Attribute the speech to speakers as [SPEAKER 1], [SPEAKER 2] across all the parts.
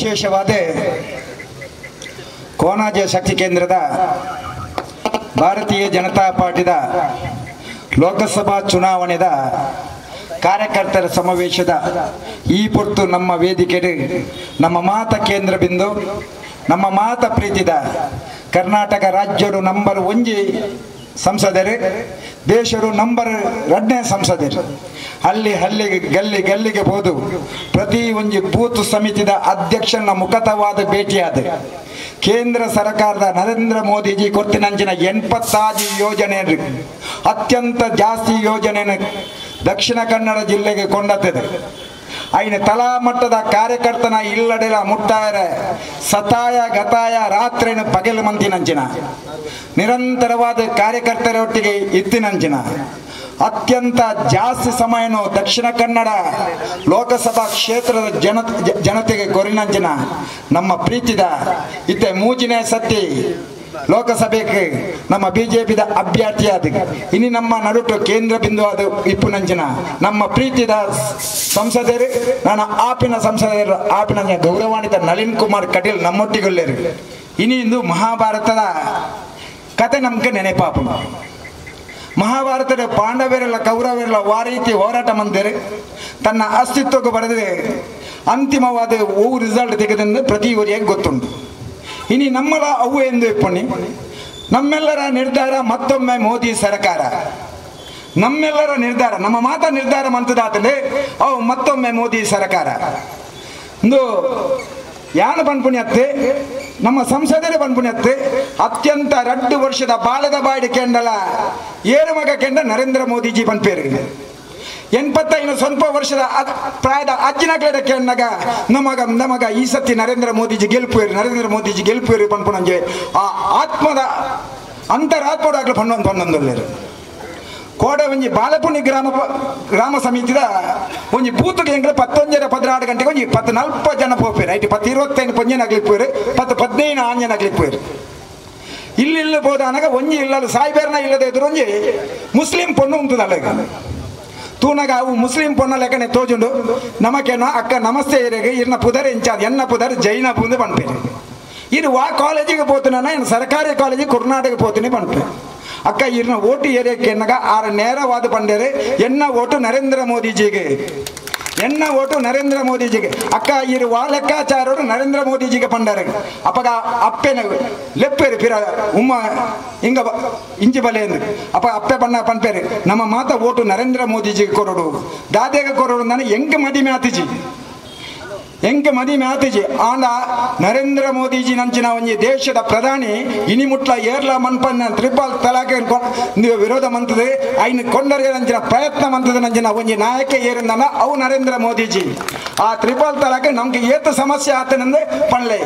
[SPEAKER 1] ವಿಶೇಷವಾದ ಕೋನಾಜೆ ಶಕ್ತಿ ಕೇಂದ್ರದ ಭಾರತೀಯ ಜನತಾ ಪಾರ್ಟಿದ ಲೋಕಸಭಾ ಚುನಾವಣೆದ ಕಾರ್ಯಕರ್ತರ ಸಮಾವೇಶದ ಈ ಪೊರ್ತು ನಮ್ಮ ವೇದಿಕೆ ನಮ್ಮ ಮಾತ ಕೇಂದ್ರ ಬಿಂದು ನಮ್ಮ ಮಾತ ಪ್ರೀತಿದ ಕರ್ನಾಟಕ ರಾಜ್ಯಡು ನಂಬರ್ 1 ಸಂಸದರು ದೇಶರು ನಂಬರ್ 2ನೇ ಸಂಸದರು ಹಳ್ಳಿಗೆ ಗಲ್ಲಿಗೆ ಹೋದು ಪ್ರತಿ ಒಂದು ಬೂತ್ ಸಮಿತಿದ ಅಧ್ಯಕ್ಷನ ಮುಖತವಾದ ಭೇಟಿಯಾದ ಕೇಂದ್ರ ಸರ್ಕಾರದ ನರೇಂದ್ರ ಮೋದಿಜಿ ಕೊರ್ತಿನಂಚಿನ 86 ಯೋಜನೆ ಅತ್ಯಂತ ಜಾಸ್ತಿ ಯೋಜನೆ ದಕ್ಷಿಣ ಕನ್ನಡ ಜಿಲ್ಲೆಗೆ ಕೊಂಡತ್ತದೆ. ಐನ ತಲಾ ಮಟ್ಟದ ಕಾರ್ಯಕರ್ತನ ಇಲ್ಲಡೆಲ ಮುಟ್ಟಾಯರ ಸತಾಯ ಗತಾಯ ರಾತ್ರಿನ ಪಗಲು ಮಂತಿನಂಚಿನ ನಿರಂತರವಾದ ಕಾರ್ಯಕರ್ತರೊಟ್ಟಿಗೆ ಇತ್ತಿನಂಚಿನ ಅತ್ಯಂತ ಜಾಸ್ತಿ ಸಮಯನು ದಕ್ಷಿಣ ಕನ್ನಡ ಲೋಕಸಭಾ ಕ್ಷೇತ್ರದ ಜನತೆಗೆ ಕೊರಿನಂಚಿನ ನಮ್ಮ ಪ್ರೀತಿದ ಇತ್ತೆ ಮೂಜಿನೇ ಸತಿ ಲೋಕಸಭೆಗೆ ನಮ್ಮ ಬಿಜೆಪಿದ ಅಭ್ಯರ್ಥಿಯಾದ ಇನ್ನು ನಮ್ಮ ನಡುಟು ಕೇಂದ್ರ ಬಿಂದು ಅದು ಇಪ್ಪುನಂಚಿನ ನಮ್ಮ ಪ್ರೀತಿದ ಸಂಸದರು ನನ್ನ ಆಪಿನ ಸಂಸದರು ಆಪಿನ ಗೌರವಾನ್ವಿತ ನಳಿನ್ ಕುಮಾರ್ ಕಟೀಲ್ ನಮ್ಮೊಟ್ಟಿಗೊಳ್ಳೆರು. ಇನ್ನಿಂದು ಮಹಾಭಾರತದ ಕತೆ ನಮ್ಗೆ ನೆನಪಾಪು. ಮಹಾಭಾರತದ ಪಾಂಡವರೆಲ್ಲ ಕೌರವರೆಲ್ಲ ಆ ರೀತಿ ಹೋರಾಟ ಮಂದಿರು ತನ್ನ ಅಸ್ತಿತ್ವಕ್ಕೆ ಬರೆದರೆ ಅಂತಿಮವಾದ ರಿಸಲ್ಟ್ ತೆಗೆದೆಂದು ಪ್ರತಿಯೊಬ್ಬರಿಗೆ ಗೊತ್ತುಂಟು. ಇನಿ ನಮ್ಮಲ ಅವು ಎಂದು ಇಪ್ಪಣಿ ನಮ್ಮೆಲ್ಲರ ನಿರ್ಧಾರ ಮತ್ತೊಮ್ಮೆ ಮೋದಿ ಸರ್ಕಾರ ನಮ್ಮೆಲ್ಲರ ನಿರ್ಧಾರ ನಮ್ಮ ಮಾತ ನಿರ್ಧಾರ ಮಂತದಾತಲೇ ಅವು ಮತ್ತೊಮ್ಮೆ ಮೋದಿ ಸರ್ಕಾರ ಒಂದು ಯಾನ ಬನ್ಪುಣ್ಯತ್ತೆ ನಮ್ಮ ಸಂಸದರೇ ಬನ್ಪುಣ್ಯತ್ತೆ ಅತ್ಯಂತ 2 ವರ್ಷದ ಬಾಲದ ಬಾಡಿ ಕೆಂಡಲ ಏರು ಮಗ ಕೆಂಡ ನರೇಂದ್ರ ಮೋದಿಜಿ ಬನ್ಪೇರು 85 ಸ್ವಲ್ಪ ವರ್ಷದ ಪ್ರಾಯದ ಅಜ್ಜಿನಗಳ ಕೆಂಡಗ ನಮಗ ಈ ಸತಿ ನರೇಂದ್ರ ಮೋದಿಜಿ ಗೆಲ್ಪೇರು ಪನ್ಪುಣಂಗೆ ಆ ಆತ್ಮದ ಅಂತರಾತ್ಮಡಾಗ್ಲು ಪನ್ನೊಂದೊಲ್ಲೇರು ಕೋಡೆ ಒಂಜಿ ಬಾಲಪುಣಿ ಗ್ರಾಮ ಸಮಿತಿದ ಒಂಜಿ ಬೂತ್ಗೆ ಎಂಗ್ಲ 11:16 ಗಂಟೆಗೆ ಒಂಜಿ 40 ಜನ ಪೋಪೇರು ಐಟಿ 25 ಪೊಂಜನ ಆಗ್ಲಿಪ್ಪೇರು 15 ಆಂಜನ ಆಗ್ಲಿಪ್ಪೇರು ಇಲ್ಲಿ ಬೋದಾನಾಗ ಒಂಜಿ ಇಲ್ಲಲು ಸಾಯ್ಬೇರ್ನ ಇಲ್ಲದೆ ಎದುರು ಒಂಜಿ ಮುಸ್ಲಿಂ ಪೊಣ್ಣು ಉಂಟುದಲ್ಲ ತೂನಗ ಅವು ಮುಸ್ಲಿಂ ಪೊಣ್ಣ ಲೆಕ್ಕನೆ ತೋಜುಂಡು ನಮಕೇನೋ ಅಕ್ಕ ನಮಸ್ತೆ ಏರೆಗೆ ಇರ್ನ ಪುದರ್ ಎಂಚಾದ ಎನ್ನ ಪುದರ್ ಜೈನ ಪುಂದು ಪನ್ಪೇರು ಇದು ವಾ ಕಾಲೇಜಿಗೆ ಪೋತುನ ಸರ್ಕಾರಿ ಕಾಲೇಜಿಗೆ ಕರ್ನಾಟಕ ಪೋತೀನಿ ಪನ್ಪೇರು ಅಕ್ಕ ಇರ್ನ ಓಟು ಏರಿಯಕ್ಕೆ ಎನ್ನಗ ಆರ ನೇರವಾದ ಪಂಡೇರೆ ಎನ್ನ ಓಟು ನರೇಂದ್ರ ಮೋದಿಜಿಗೆ ಅಕ್ಕ ಇರು ವಾ ಲೆಕ್ಕಾಚಾರರು ನರೇಂದ್ರ ಮೋದಿಜಿಗೆ ಪಂಡರೆ ಅಪ್ಪಗ ಅಪ್ಪೆನ ಲೆಪ್ಪೇರು ಪಿರ ಉಮ್ಮ ಹಿಂಗ ಇಂಚಿ ಬಲೆ ಎಂದು ಅಪ್ಪ ಅಪ್ಪೆ ಬಣ್ಣ ಪನ್ಪೇರು ನಮ್ಮ ಮಾತ ಓಟು ನರೇಂದ್ರ ಮೋದಿಜಿಗೆ ಕೊರಡು ದಾದೆಗೆ ಕೊರಡು ನಾನು ಹೆಂಗೆ ಮದಿ ಮ್ಯಾತಿಜಿ ಆಂಡ ನರೇಂದ್ರ ಮೋದಿಜಿ ನಂಚಿನ ಒಂಜಿ ದೇಶದ ಪ್ರಧಾನಿ ಇನಿಮುಟ್ಲ ಏರ್ಲ ಮನ್ಪನ್ನ ತ್ರಿಪಾಲ್ ತಲಾಖೆ ವಿರೋಧ ಮಂತದೆ ಐನ್ ಕೊಂಡರೆ ನಂಚಿನ ಪ್ರಯತ್ನ ಮಂತದ ನಂಚಿನ ಒಂಜಿ ನಾಯಕ ಏರಿಂದನ ಅವು ನರೇಂದ್ರ ಮೋದಿಜಿ ಆ ತ್ರಿಪಾಲ್ ತಲಾಖೆ ನಮ್ಗೆ ಏತು ಸಮಸ್ಯೆ ಆತನಂದ್ರೆ ಪಣ್ಲೆ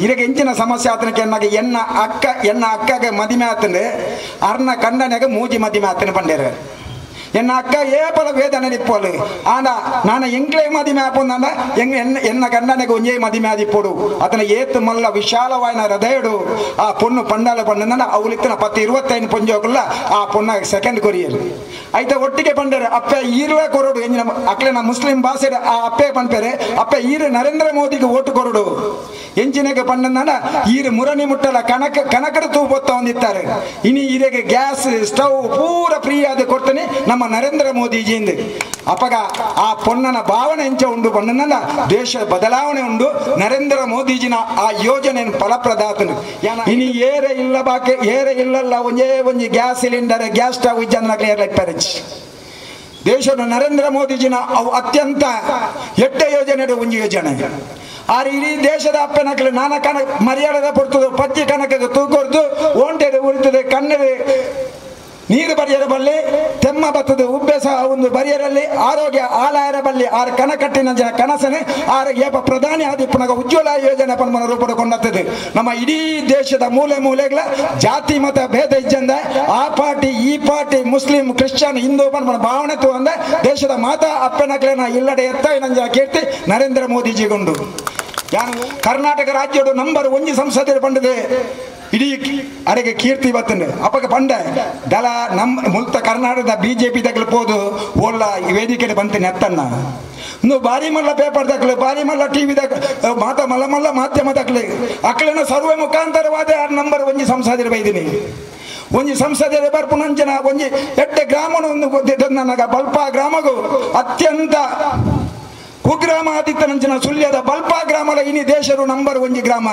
[SPEAKER 1] ಇರಗೆ ಎಂಚಿನ ಸಮಸ್ಯೆ ಆತನಕ್ಕೆ ಎನ್ನಾಗ ಎನ್ನ ಅಕ್ಕಗೆ ಮದಿಮೆ ಆತಂದ್ರೆ ಅರ್ನ ಕಂಡನೆಗೆ ಮೂಜಿ ಮದಿಮೆ ಆತನ ಪಂಡೇರೆ ಎನ್ನ ಅಕ್ಕ ಏಪಲ ವೇದನೆ ನಿಪ್ಪೋಲು ಆಂಡ ನಾನು ಎಂಗ್ಲೇ ಮದಿಮೆ ಆಪುಂದ ಎನ್ನ ಗಂಡನೆಗೆ ಒಂಜೇ ಮದಿಮೆ ಆದಿಪ್ಪೋಡು ಅತನ ಏತು ಮಲ್ಲ ವಿಶಾಲವಾಯಿನ ಹೃದಯಡು ಆ ಪೊಣ್ಣು ಪಂಡಾಲ ಪಂಡ ಅವಳಿತ್ತಿನ 10-25 ಪೊಂಜೋಕಲ್ಲ ಆ ಪೊಣ್ಣ ಸೆಕೆಂಡ್ ಕೊರಿಯರು ಐತೆ ಒಟ್ಟಿಗೆ ಪಂಡರೆ ಅಪ್ಪೆ ಈರುವೆ ಕೊರಡು ಎಂಜಿನ ಅಕ್ಲೆನ ಮುಸ್ಲಿಂ ಭಾಷೆ ಆ ಅಪ್ಪೆ ಪಂಪೇರೆ ಅಪ್ಪೆ ಈರು ನರೇಂದ್ರ ಮೋದಿಗೆ ಓಟು ಕೊರಡು ಎಂಚಿನೆಗೆ ಪಂಡ ಈರು ಮುರಣಿ ಮುಟ್ಟಲ ಕನಕಡ ತೂಬೊತ್ತ ಹೊಂದಿತ್ತಾರೆ ಇನಿ ಈರೆಗೆ ಗ್ಯಾಸ್ ಸ್ಟವ್ ಪೂರ ಫ್ರೀ ಆದ ಕೊಡ್ತಾನೆ ನಮ್ಮ ನರೇಂದ್ರ ಮೋದಿಜಿಯಿಂದ ಅಪ್ಪಗ ಆ ಪೊಣ್ಣನ ಭಾವನೆ ಎಂಚ ಉಂಡು ಪಂಡ ದೇಶ ಬದಲಾವಣೆ ಉಂಡು ನರೇಂದ್ರ ಮೋದಿಜಿನ ಆ ಯೋಜನೆ ಫಲಪ್ರದಾತನು ಇನಿ ಏರೆ ಇಲ್ಲಲ್ಲ ಒಂಜಿ ಗ್ಯಾಸ್ ಸಿಲಿಂಡರ್ ಗ್ಯಾಸ್ ಸ್ಟವ್ ಇಜ್ಜಂದ್ರೆ ಏರ್ಲೆಪ್ಪರಿಚ್ ದೇಶದ ನರೇಂದ್ರ ಮೋದಿಜಿನ ಅವು ಅತ್ಯಂತ ಎಡ್ಡ ಯೋಜನೆ ಒಂಜಿ ಯೋಜನೆ ಆದ್ರೆ ಇಡೀ ದೇಶದ ಅಪ್ಪನಕಲು ನಾನಾ ಕನಕ ಮರ್ಯಾದೆ ಪಡ್ತದೆ ಪಚ್ಚಿ ಕನಕಗೆ ತೂಕೊಡ್ದು ಓಂಟೆಡೆ ಉಳಿತದೆ ಕಣ್ಣದೆ ನೀರು ಬರಿಯರ ಬಲ್ಲಿ ತೆಮ್ಮ ಬತ್ತದ ಉಬ್ಬೆಸ ಒಂದು ಬರಿಯರಲ್ಲಿ ಆರೋಗ್ಯ ಆಲಾಯರ ಬಲ್ಲಿ ಆರು ಕನಕಟ್ಟಿನ ಜನ ಕನಸನೆ ಆರ ಏಪ ಪ್ರಧಾನಿ ಆದಿಪ್ಪನಾಗ ಉಜ್ವಲ ಯೋಜನೆ ಪನ್ಮನ ರೂಪುಗೊಂಡತ್ತದೆ ನಮ್ಮ ಇಡೀ ದೇಶದ ಮೂಲೆಗಳ ಜಾತಿ ಮತ ಭೇದ ಇಜ್ಜಂದ ಆ ಪಾರ್ಟಿ ಈ ಪಾರ್ಟಿ ಮುಸ್ಲಿಂ ಕ್ರಿಶ್ಚಿಯನ್ ಹಿಂದೂ ಪನ್ಮನ ಭಾವನೆ ತಗೊಂಡ ದೇಶದ ಮಾತಾ ಅಪ್ಪನಕ್ಲೇನ ಇಲ್ಲಡೆ ಎತ್ತ ನಂಜ ಕೀರ್ತಿ ನರೇಂದ್ರ ಮೋದಿಜಿಗೊಂಡು ಕರ್ನಾಟಕ ರಾಜ್ಯದ ನಂಬರ್ 1 ಸಂಸದರು ಪಂಡದೆ ಇಡೀ ಅರೆಗೆ ಕೀರ್ತಿ ಬತ್ತಂಡು ಅಪ್ಪಗೆ ಪಂಡ ದಲ ನಮ್ಮ ಮುಲ್ತ ಕರ್ನಾಟಕದ ಬಿಜೆಪಿ ತಗಲ್ಪೋದು ಓಲ್ಲ ವೇದಿಕೆ ಬಂತೇನೆ ಎತ್ತನ್ನ ನೀವು ಬಾರಿ ಮಲ್ಲ ಪೇಪರ್ ದಾಖಲೆ ಬಾರಿ ಮಲ್ಲ ಟಿವಿ ಮಲ್ಲ ಮಾಧ್ಯಮ ದಾಖಲೆ ಅಕ್ಲೇನ ಸರ್ವೆ ಮುಖಾಂತರವಾದ ನಂಬರ್ ಒಂಜಿ ಸಂಸದರು ಬೈದಿನಿ ಒಂಜಿ ಸಂಸದರ ಬರ್ಪುನಂಚನ ಒಂಜಿ ಎಡ್ಡೆ ಗ್ರಾಮವನ್ನು ಗೊತ್ತಿದ್ದ ನನಗ ಬಲ್ಪ ಗ್ರಾಮಗೂ ಅತ್ಯಂತ ಕುಗ್ರಾಮ ಆದಿತ್ತ ನಂಚಿನ ಸುಳ್ಯದ ಬಲ್ಪ ಗ್ರಾಮದ ಇನಿ ದೇಶರು ನಂಬರ್ ಒಂಜಿ ಗ್ರಾಮ.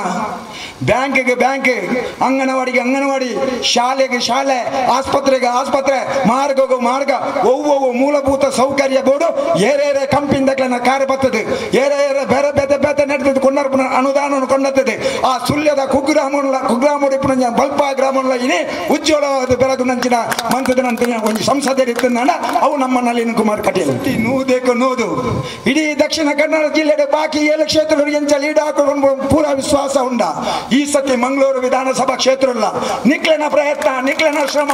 [SPEAKER 1] ಬ್ಯಾಂಕ್ಗೆ ಬ್ಯಾಂಕ್, ಅಂಗನವಾಡಿಗೆ ಅಂಗನವಾಡಿ, ಶಾಲೆಗೆ ಶಾಲೆ, ಆಸ್ಪತ್ರೆಗೆ ಆಸ್ಪತ್ರೆ, ಮಾರ್ಗಗೂ ಮಾರ್ಗ, ಒವ್ವೊವು ಮೂಲಭೂತ ಸೌಕರ್ಯ ಬೋರ್ಡು ಏರೇರೆ ಕಂಪಿಂದಕ್ಲನ್ನ ಕಾರ್ಯ ಬರ್ತದೆ. ಏರೇರೆ ಬೇರೆ ಬೇತೆ ಬೇತೆ ನಡೆದು ಕೊಂಡರ್ಪುನ ಅನುದಾನ ಕೊಂಡತ್ತದೆ. ಆ ಸುಳ್ಯದ ಕುಗ್ರಾಮ ಬಲ್ಪ ಗ್ರಾಮಗಳ ಇನಿ ಉಜ್ವಲವಾದ ಬೆಳಗು ನಂಚಿನ ಮಂತ್ರದ ನಂತರ ಒಂದು ಸಂಸದರಿತ್ತ ಅವು ನಮ್ಮ ನಳಿನ್ ಕುಮಾರ್ ಕಟೀಲ್ ನೂದೇಕು ನೂದು ಇಡೀ ದಕ್ಷಿಣ ಕನ್ನಡ ಜಿಲ್ಲೆಯ ಬಾಕಿ 7 ಕ್ಷೇತ್ರಗಳಿಗೆ ಎಂಚ ಲೀಡ್ ಹಾಕೊಂಡು ಪೂರ ವಿಶ್ವಾಸ ಉಂಡ. ಈ ಸತಿ ಮಂಗಳೂರು ವಿಧಾನಸಭಾ ಕ್ಷೇತ್ರ ಇಲ್ಲ. ನಿಕ್ಲನ ಪ್ರಯತ್ನ, ನಿಕ್ಲನ ಶ್ರಮ,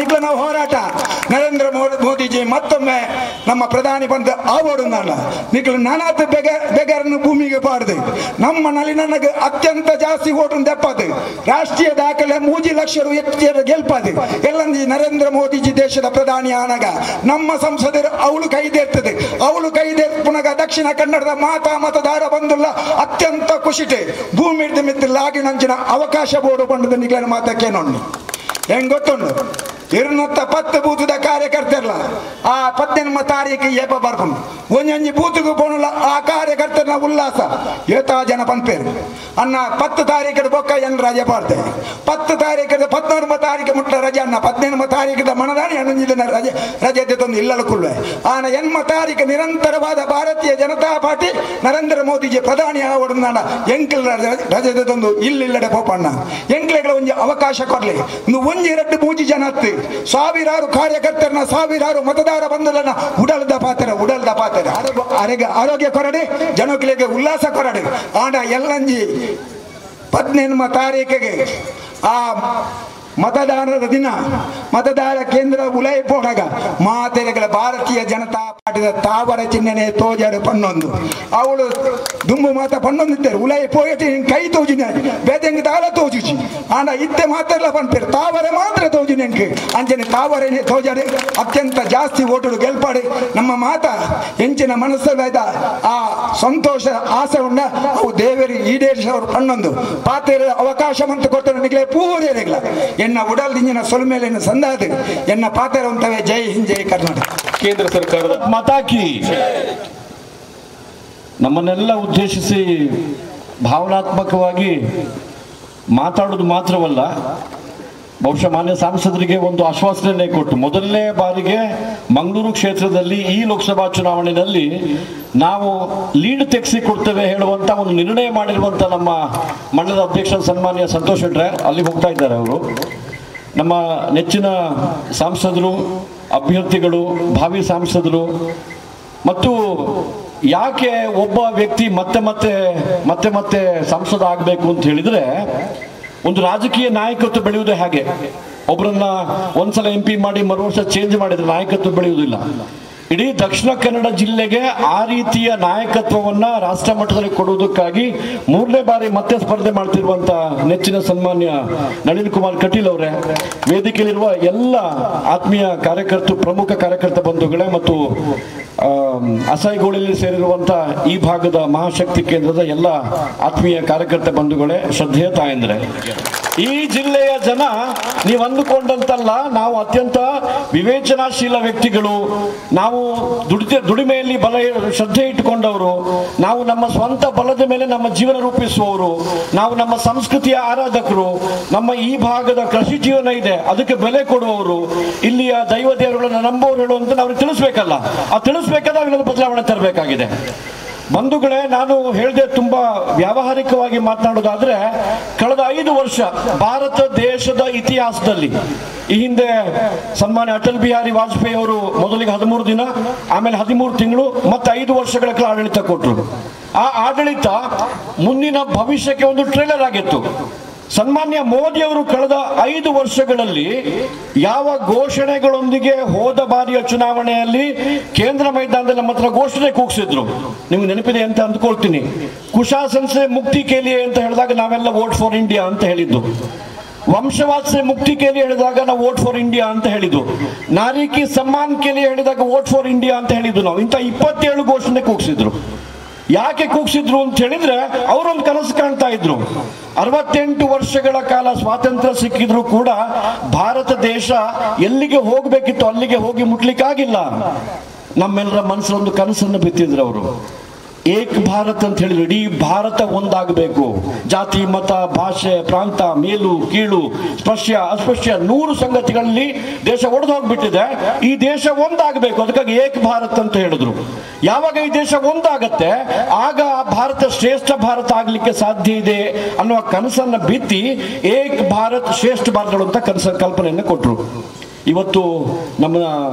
[SPEAKER 1] ನಿಕ್ಲನ ಹೋರಾಟ. ನರೇಂದ್ರ ಮೋದಿಜಿ ಮತ್ತೊಮ್ಮೆ ನಮ್ಮ ಪ್ರಧಾನಿ ಬಂದ ಆವೋಡು ನಾನು ನಿಕ್ಲ ನಾನಾತ್ ಬೆಗರನ್ನು ಭೂಮಿಗೆ ಪಾಡ್ದು ನಮ್ಮ ನಳಿನಗೆ ಅತ್ಯಂತ ಜಾಸ್ತಿ ಓಟು ದೆಪ್ಪದು. ರಾಷ್ಟ್ರೀಯ ದಾಖಲೆ 3 ಲಕ್ಷ ಗೆಲ್ಪದು. ಎಲ್ಲಂದಿ ನರೇಂದ್ರ ಮೋದಿಜಿ ದೇಶದ ಪ್ರಧಾನಿ ಆನಾಗ ನಮ್ಮ ಸಂಸದರು ಅವಳು ಕೈದೇರ್ತದೆ. ಅವಳು ಕೈದೇ ಪುನಃ ದಕ್ಷಿಣ ಕನ್ನಡದ ಮತದಾರ ಬಂದುಲ್ಲ ಅತ್ಯಂತ ಖುಷಿಟೆ ಭೂಮಿ ಮಿತ್ತಿಲ್ಲಾಗಿ ನಂಚಿನ ಅವಕಾಶ ಬೋರ್ಡು ಬಂಡದ ನಿಗ್ಲನ ಮಾತಕ್ಕೆ ನೋಡಿ ಹೆಂಗ್ ಗೊತ್ತುಂಡು 210 ಬೂತದ ಕಾರ್ಯಕರ್ತರಲ್ಲ ಆ 18 ತಾರೀಕು ಏಪ ಬರ್ಕೊಂಡು ಒಂಜಿ ಬೂತ್ಗೂ ಪೋನಲ್ಲ ಆ ಕಾರ್ಯಕರ್ತರ ಉಲ್ಲಾಸ ಏತಾ ಜನ ಪಂಪೇರು ಅನ್ನ 10 ತಾರೀಕು ಬೊಕ್ಕ ಏನ್ ರಜೆ ಪಾಡ್ತೆ 10 ತಾರೀಕು 19 ತಾರೀಕು ಮುಟ್ಟ ರಜೆ ಅನ್ನ 18 ತಾರೀಕು ಮನದಾನಿ ಅನುಜಿನ ರಜೆ ತಂದು ಇಲ್ಲಲಕ್ಕುಳ್ವೆ ಆನ 8 ತಾರೀಕು ನಿರಂತರವಾದ ಭಾರತೀಯ ಜನತಾ ಪಾರ್ಟಿ ನರೇಂದ್ರ ಮೋದಿಜಿ ಪ್ರಧಾನಿ ಆವಡು ನಾಡ ಎಂಕ್ಲ ರಜೆ ತಂದು ಇಲ್ಲಿಲ್ಲಡೆ ಪೋಪಣ್ಣ ಎಂಕ್ಲೆಗಳ ಒಂಜಿ ಅವಕಾಶ ಕೊಡ್ಲಿ ಒಂಜಿ 2-3 ಜನ ಹತ್ತಿ ಸಾವಿರಾರು ಕಾರ್ಯಕರ್ತರನ್ನ ಸಾವಿರಾರು ಮತದಾರ ಬಂಧುಗಳನ್ನ ಉಡಲ್ದ ಪಾತ್ರ ಆರೋಗ್ಯ ಕೊರಡಿ ಜನಗಳಿಗೆ ಉಲ್ಲಾಸ ಕೊರಡಿ ಆಡ ಎಲ್ಲಂಜಿ 18 ತಾರೀಕಿಗೆ ಆ ಮತದಾನದ ದಿನ ಮತದಾರ ಕೇಂದ್ರ ಉಲೈಪೋಡಗ ಮಾತೆರೆಗಳ ಭಾರತೀಯ ಜನತಾ ಪಾರ್ಟಿದ ತಾವರ ಚಿಹ್ನೆ ತೋಜಾಡು ಪನ್ನೊಂದು ಅವಳು ದುಂಬು ಮಾತ ಪನ್ನೊಂದಿದ್ದಾರೆ ಉಲೈ ಪೋಯಟಿ ಕೈ ತೋಜಿನ ಬೇದಂಗ ತಾಳ ತೋಜುಚಿ ಆಂಡ ಇತ್ತೆ ಮಾತೆಲ್ಲ ಪಂಪೇರು ತಾವರೆ ಮಾತ್ರ ತೋಜಿನ ಅಂಚನೆ ತಾವರೇನೆ ತೋಜಾಡಿ ಅತ್ಯಂತ ಜಾಸ್ತಿ ಓಟುಡು ಗೆಲ್ಪಾಡಿ ನಮ್ಮ ಮಾತ ಹೆಂಚಿನ ಮನಸ್ಸದ ಆ ಸಂತೋಷ ಆಸೆ ಉಂಡ ಅವು ದೇವರಿ ಈಡೇರಿಸವರು ಪನ್ನೊಂದು ಪಾತೆರ ಅವಕಾಶ ಮಂತ ಕೊಡ್ತಾರೆ ನಿಗಲೇ ಪೂರೇರೆಗಳ ಎನ್ನ ಉಡಲ್ ದಿಂಜಿನ ಸೊಲ್ಮೇಲಿನ ಸಂದಾದ ಎನ್ನ ಪಾತ್ರ ಅಂತವೇ ಜೈ ಹಿಂದ್ ಜೈ ಕರ್ನಾಟಕ.
[SPEAKER 2] ಕೇಂದ್ರ ಸರ್ಕಾರದ ಮತಾಕಿ ನಮ್ಮನ್ನೆಲ್ಲ ಉದ್ದೇಶಿಸಿ ಭಾವನಾತ್ಮಕವಾಗಿ ಮಾತಾಡೋದು ಮಾತ್ರವಲ್ಲ ಬಹುಶಃ ಮಾನ್ಯ ಸಂಸದರಿಗೆ ಒಂದು ಆಶ್ವಾಸನೆ ಕೊಟ್ಟು ಮೊದಲನೇ ಬಾರಿಗೆ ಮಂಗಳೂರು ಕ್ಷೇತ್ರದಲ್ಲಿ ಈ ಲೋಕಸಭಾ ಚುನಾವಣೆಯಲ್ಲಿ ನಾವು ಲೀಡ್ ತೆಗೆಸಿ ಕೊಡ್ತೇವೆ ಹೇಳುವಂತ ಒಂದು ನಿರ್ಣಯ ಮಾಡಿರುವಂತ ನಮ್ಮ ಮಂಡಲದ ಅಧ್ಯಕ್ಷ ಸನ್ಮಾನ್ಯ ಸಂತೋಷ್ ಶೆಟ್ರೆ ಅಲ್ಲಿ ಹೋಗ್ತಾ ಇದ್ದಾರೆ. ಅವರು ನಮ್ಮ ನೆಚ್ಚಿನ ಸಂಸದರು, ಅಭ್ಯರ್ಥಿಗಳು, ಭಾವಿ ಸಂಸದರು ಮತ್ತು ಯಾಕೆ ಒಬ್ಬ ವ್ಯಕ್ತಿ ಮತ್ತೆ ಮತ್ತೆ ಸಂಸದ ಆಗಬೇಕು ಅಂತ ಹೇಳಿದ್ರೆ ಒಂದು ರಾಜಕೀಯ ನಾಯಕತ್ವ ಬೆಳೆಯುವುದೇ ಹಾಗೆ. ಒಬ್ಬರನ್ನ ಒಂದ್ಸಲ MP ಮಾಡಿ ಮರು ವರ್ಷ ಚೇಂಜ್ ಮಾಡಿದ್ರೆ ನಾಯಕತ್ವ ಬೆಳೆಯುವುದಿಲ್ಲ. ಇಡೀ ದಕ್ಷಿಣ ಕನ್ನಡ ಜಿಲ್ಲೆಗೆ ಆ ರೀತಿಯ ನಾಯಕತ್ವವನ್ನ ರಾಷ್ಟ್ರ ಮಟ್ಟದಲ್ಲಿ ಕೊಡುವುದಕ್ಕಾಗಿ 3ನೇ ಬಾರಿ ಮತ್ತೆ ಸ್ಪರ್ಧೆ ಮಾಡ್ತಿರುವಂತ ನೆಚ್ಚಿನ ಸನ್ಮಾನ್ಯ ನಳಿನ್ ಕುಮಾರ್ ಕಟೀಲ್ ಅವರೇ, ವೇದಿಕೆಯಲ್ಲಿರುವ ಎಲ್ಲ ಆತ್ಮೀಯ ಪ್ರಮುಖ ಕಾರ್ಯಕರ್ತ ಬಂಧುಗಳೇ ಮತ್ತು ಅಸಾಯಿಗೋಳಲ್ಲಿ ಸೇರಿರುವಂತ ಈ ಭಾಗದ ಮಹಾಶಕ್ತಿ ಕೇಂದ್ರದ ಎಲ್ಲ ಆತ್ಮೀಯ ಕಾರ್ಯಕರ್ತ ಬಂಧುಗಳೇ, ಶ್ರದ್ಧೆಯ ತಾಯಂದ್ರೆ, ಈ ಜಿಲ್ಲೆಯ ಜನ ನೀವು ಅಂದುಕೊಂಡಂತಲ್ಲ, ನಾವು ಅತ್ಯಂತ ವಿವೇಚನಾಶೀಲ ವ್ಯಕ್ತಿಗಳು, ನಾವು ದುಡಿಮೆಯಲ್ಲಿ ಶ್ರದ್ಧೆ ಇಟ್ಟುಕೊಂಡವರು, ನಾವು ನಮ್ಮ ಸ್ವಂತ ಬಲದ ಮೇಲೆ ನಮ್ಮ ಜೀವನ ರೂಪಿಸುವವರು, ನಾವು ನಮ್ಮ ಸಂಸ್ಕೃತಿಯ ಆರಾಧಕರು, ನಮ್ಮ ಈ ಭಾಗದ ಕೃಷಿ ಜೀವನ ಇದೆ ಅದಕ್ಕೆ ಬೆಲೆ ಕೊಡುವವರು, ಇಲ್ಲಿಯ ದೈವ ದೇವರುಗಳನ್ನ ನಂಬೋರು ಹೇಳುವಂತ ನಾವು ತಿಳಿಸ್ಬೇಕಲ್ಲ. ಆ ತಿಳಿಸ್ಬೇಕಾದ್ರೆ ನಾವಿಲ್ಲೊಂದು ಬದಲಾವಣೆ ತರಬೇಕಾಗಿದೆ. ಬಂಧುಗಳೇ, ನಾನು ಹೇಳಿದೆ ತುಂಬಾ ವ್ಯಾವಹಾರಿಕವಾಗಿ ಮಾತನಾಡೋದಾದ್ರೆ ಕಳೆದ 5 ವರ್ಷ ಭಾರತ ದೇಶದ ಇತಿಹಾಸದಲ್ಲಿ ಈ ಹಿಂದೆ ಸನ್ಮಾನ್ಯ ಅಟಲ್ ಬಿಹಾರಿ ವಾಜಪೇಯಿ ಅವರು ಮೊದಲಿಗೆ 13 ದಿನ, ಆಮೇಲೆ 13 ತಿಂಗಳು, ಮತ್ತೆ 5 ವರ್ಷಗಳ ಕಾಲ ಆಡಳಿತ ಕೊಟ್ಟರು. ಆ ಆಡಳಿತ ಮುಂದಿನ ಭವಿಷ್ಯಕ್ಕೆ ಒಂದು ಟ್ರೇಲರ್ ಆಗಿತ್ತು. ಸನ್ಮಾನ್ಯ ಮೋದಿ ಅವರು ಕಳೆದ 5 ವರ್ಷಗಳಲ್ಲಿ ಯಾವ ಘೋಷಣೆಗಳೊಂದಿಗೆ ಹೋದ ಬಾರಿಯ ಚುನಾವಣೆಯಲ್ಲಿ ಕೇಂದ್ರ ಮೈದಾನದಲ್ಲಿ ನಮ್ಮ ಹತ್ರ ಘೋಷಣೆ ಕೂಗಿಸಿದ್ರು, ನಿಮ್ಗೆ ನೆನಪಿದೆ ಅಂತ ಅಂದ್ಕೊಳ್ತೀನಿ. ಕುಶಾಸನ್ ಸೆ ಮುಕ್ತಿ ಕೇಲಿಯೇ ಅಂತ ಹೇಳಿದಾಗ ನಾವೆಲ್ಲ ವೋಟ್ ಫಾರ್ ಇಂಡಿಯಾ ಅಂತ ಹೇಳಿದ್ದು. ವಂಶವಾद से मुक्ति के लिए ಹೇಳಿದಾಗ ನಾವು ವೋಟ್ ಫಾರ್ ಇಂಡಿಯಾ ಅಂತ ಹೇಳಿದ್ವು. ನಾರಿ ಕಿ ಸಮ್ಮಾನ್ के लिए ಹೇಳಿದಾಗ ವೋಟ್ ಫಾರ್ ಇಂಡಿಯಾ ಅಂತ ಹೇಳಿದ್ವು. ನಾವು ಇಂಥ 27 ಘೋಷಣೆ ಕೂಗಿಸಿದ್ರು. ಯಾಕೆ ಕೂಗಿಸಿದ್ರು ಅಂತ ಹೇಳಿದ್ರೆ ಅವರೊಂದು ಕನಸು ಕಾಣ್ತಾ ಇದ್ರು. 68 ವರ್ಷಗಳ ಕಾಲ ಸ್ವಾತಂತ್ರ್ಯ ಸಿಕ್ಕಿದ್ರು ಕೂಡ ಭಾರತ ದೇಶ ಎಲ್ಲಿಗೆ ಹೋಗ್ಬೇಕಿತ್ತು ಅಲ್ಲಿಗೆ ಹೋಗಿ ಮುಟ್ಲಿಕ್ಕಾಗಿಲ್ಲ. ನಮ್ಮೆಲ್ಲರ ಮನಸ್ಸಲ್ಲೊಂದು ಕನಸನ್ನು ಬಿತ್ತಿದ್ರು ಅವರು. ಏಕ್ ಭಾರತ್ ಅಂತ ಹೇಳಿದ್ರು. ಇಡೀ ಭಾರತ ಒಂದಾಗಬೇಕು. ಜಾತಿ, ಮತ, ಭಾಷೆ, ಪ್ರಾಂತ, ಮೇಲು ಕೀಳು, ಸ್ಪರ್ಶ್ಯ ಅಸ್ಪೃಶ್ಯ 100 ಸಂಗತಿಗಳಲ್ಲಿ ದೇಶ ಒಡೆದು ಹೋಗ್ಬಿಟ್ಟಿದೆ. ಈ ದೇಶ ಒಂದಾಗಬೇಕು, ಅದಕ್ಕಾಗಿ ಏಕ್ ಭಾರತ್ ಅಂತ ಹೇಳಿದ್ರು. ಯಾವಾಗ ಈ ದೇಶ ಒಂದಾಗತ್ತೆ ಆಗ ಭಾರತ ಶ್ರೇಷ್ಠ ಭಾರತ ಆಗ್ಲಿಕ್ಕೆ ಸಾಧ್ಯ ಇದೆ ಅನ್ನುವ ಕನಸನ್ನ ಬಿತ್ತಿ ಏಕ್ ಭಾರತ್ ಶ್ರೇಷ್ಠ ಭಾರತಗಳು ಅಂತ ಕಲ್ಪನೆಯನ್ನು ಕೊಟ್ಟರು. ಇವತ್ತು ನಮ್ಮ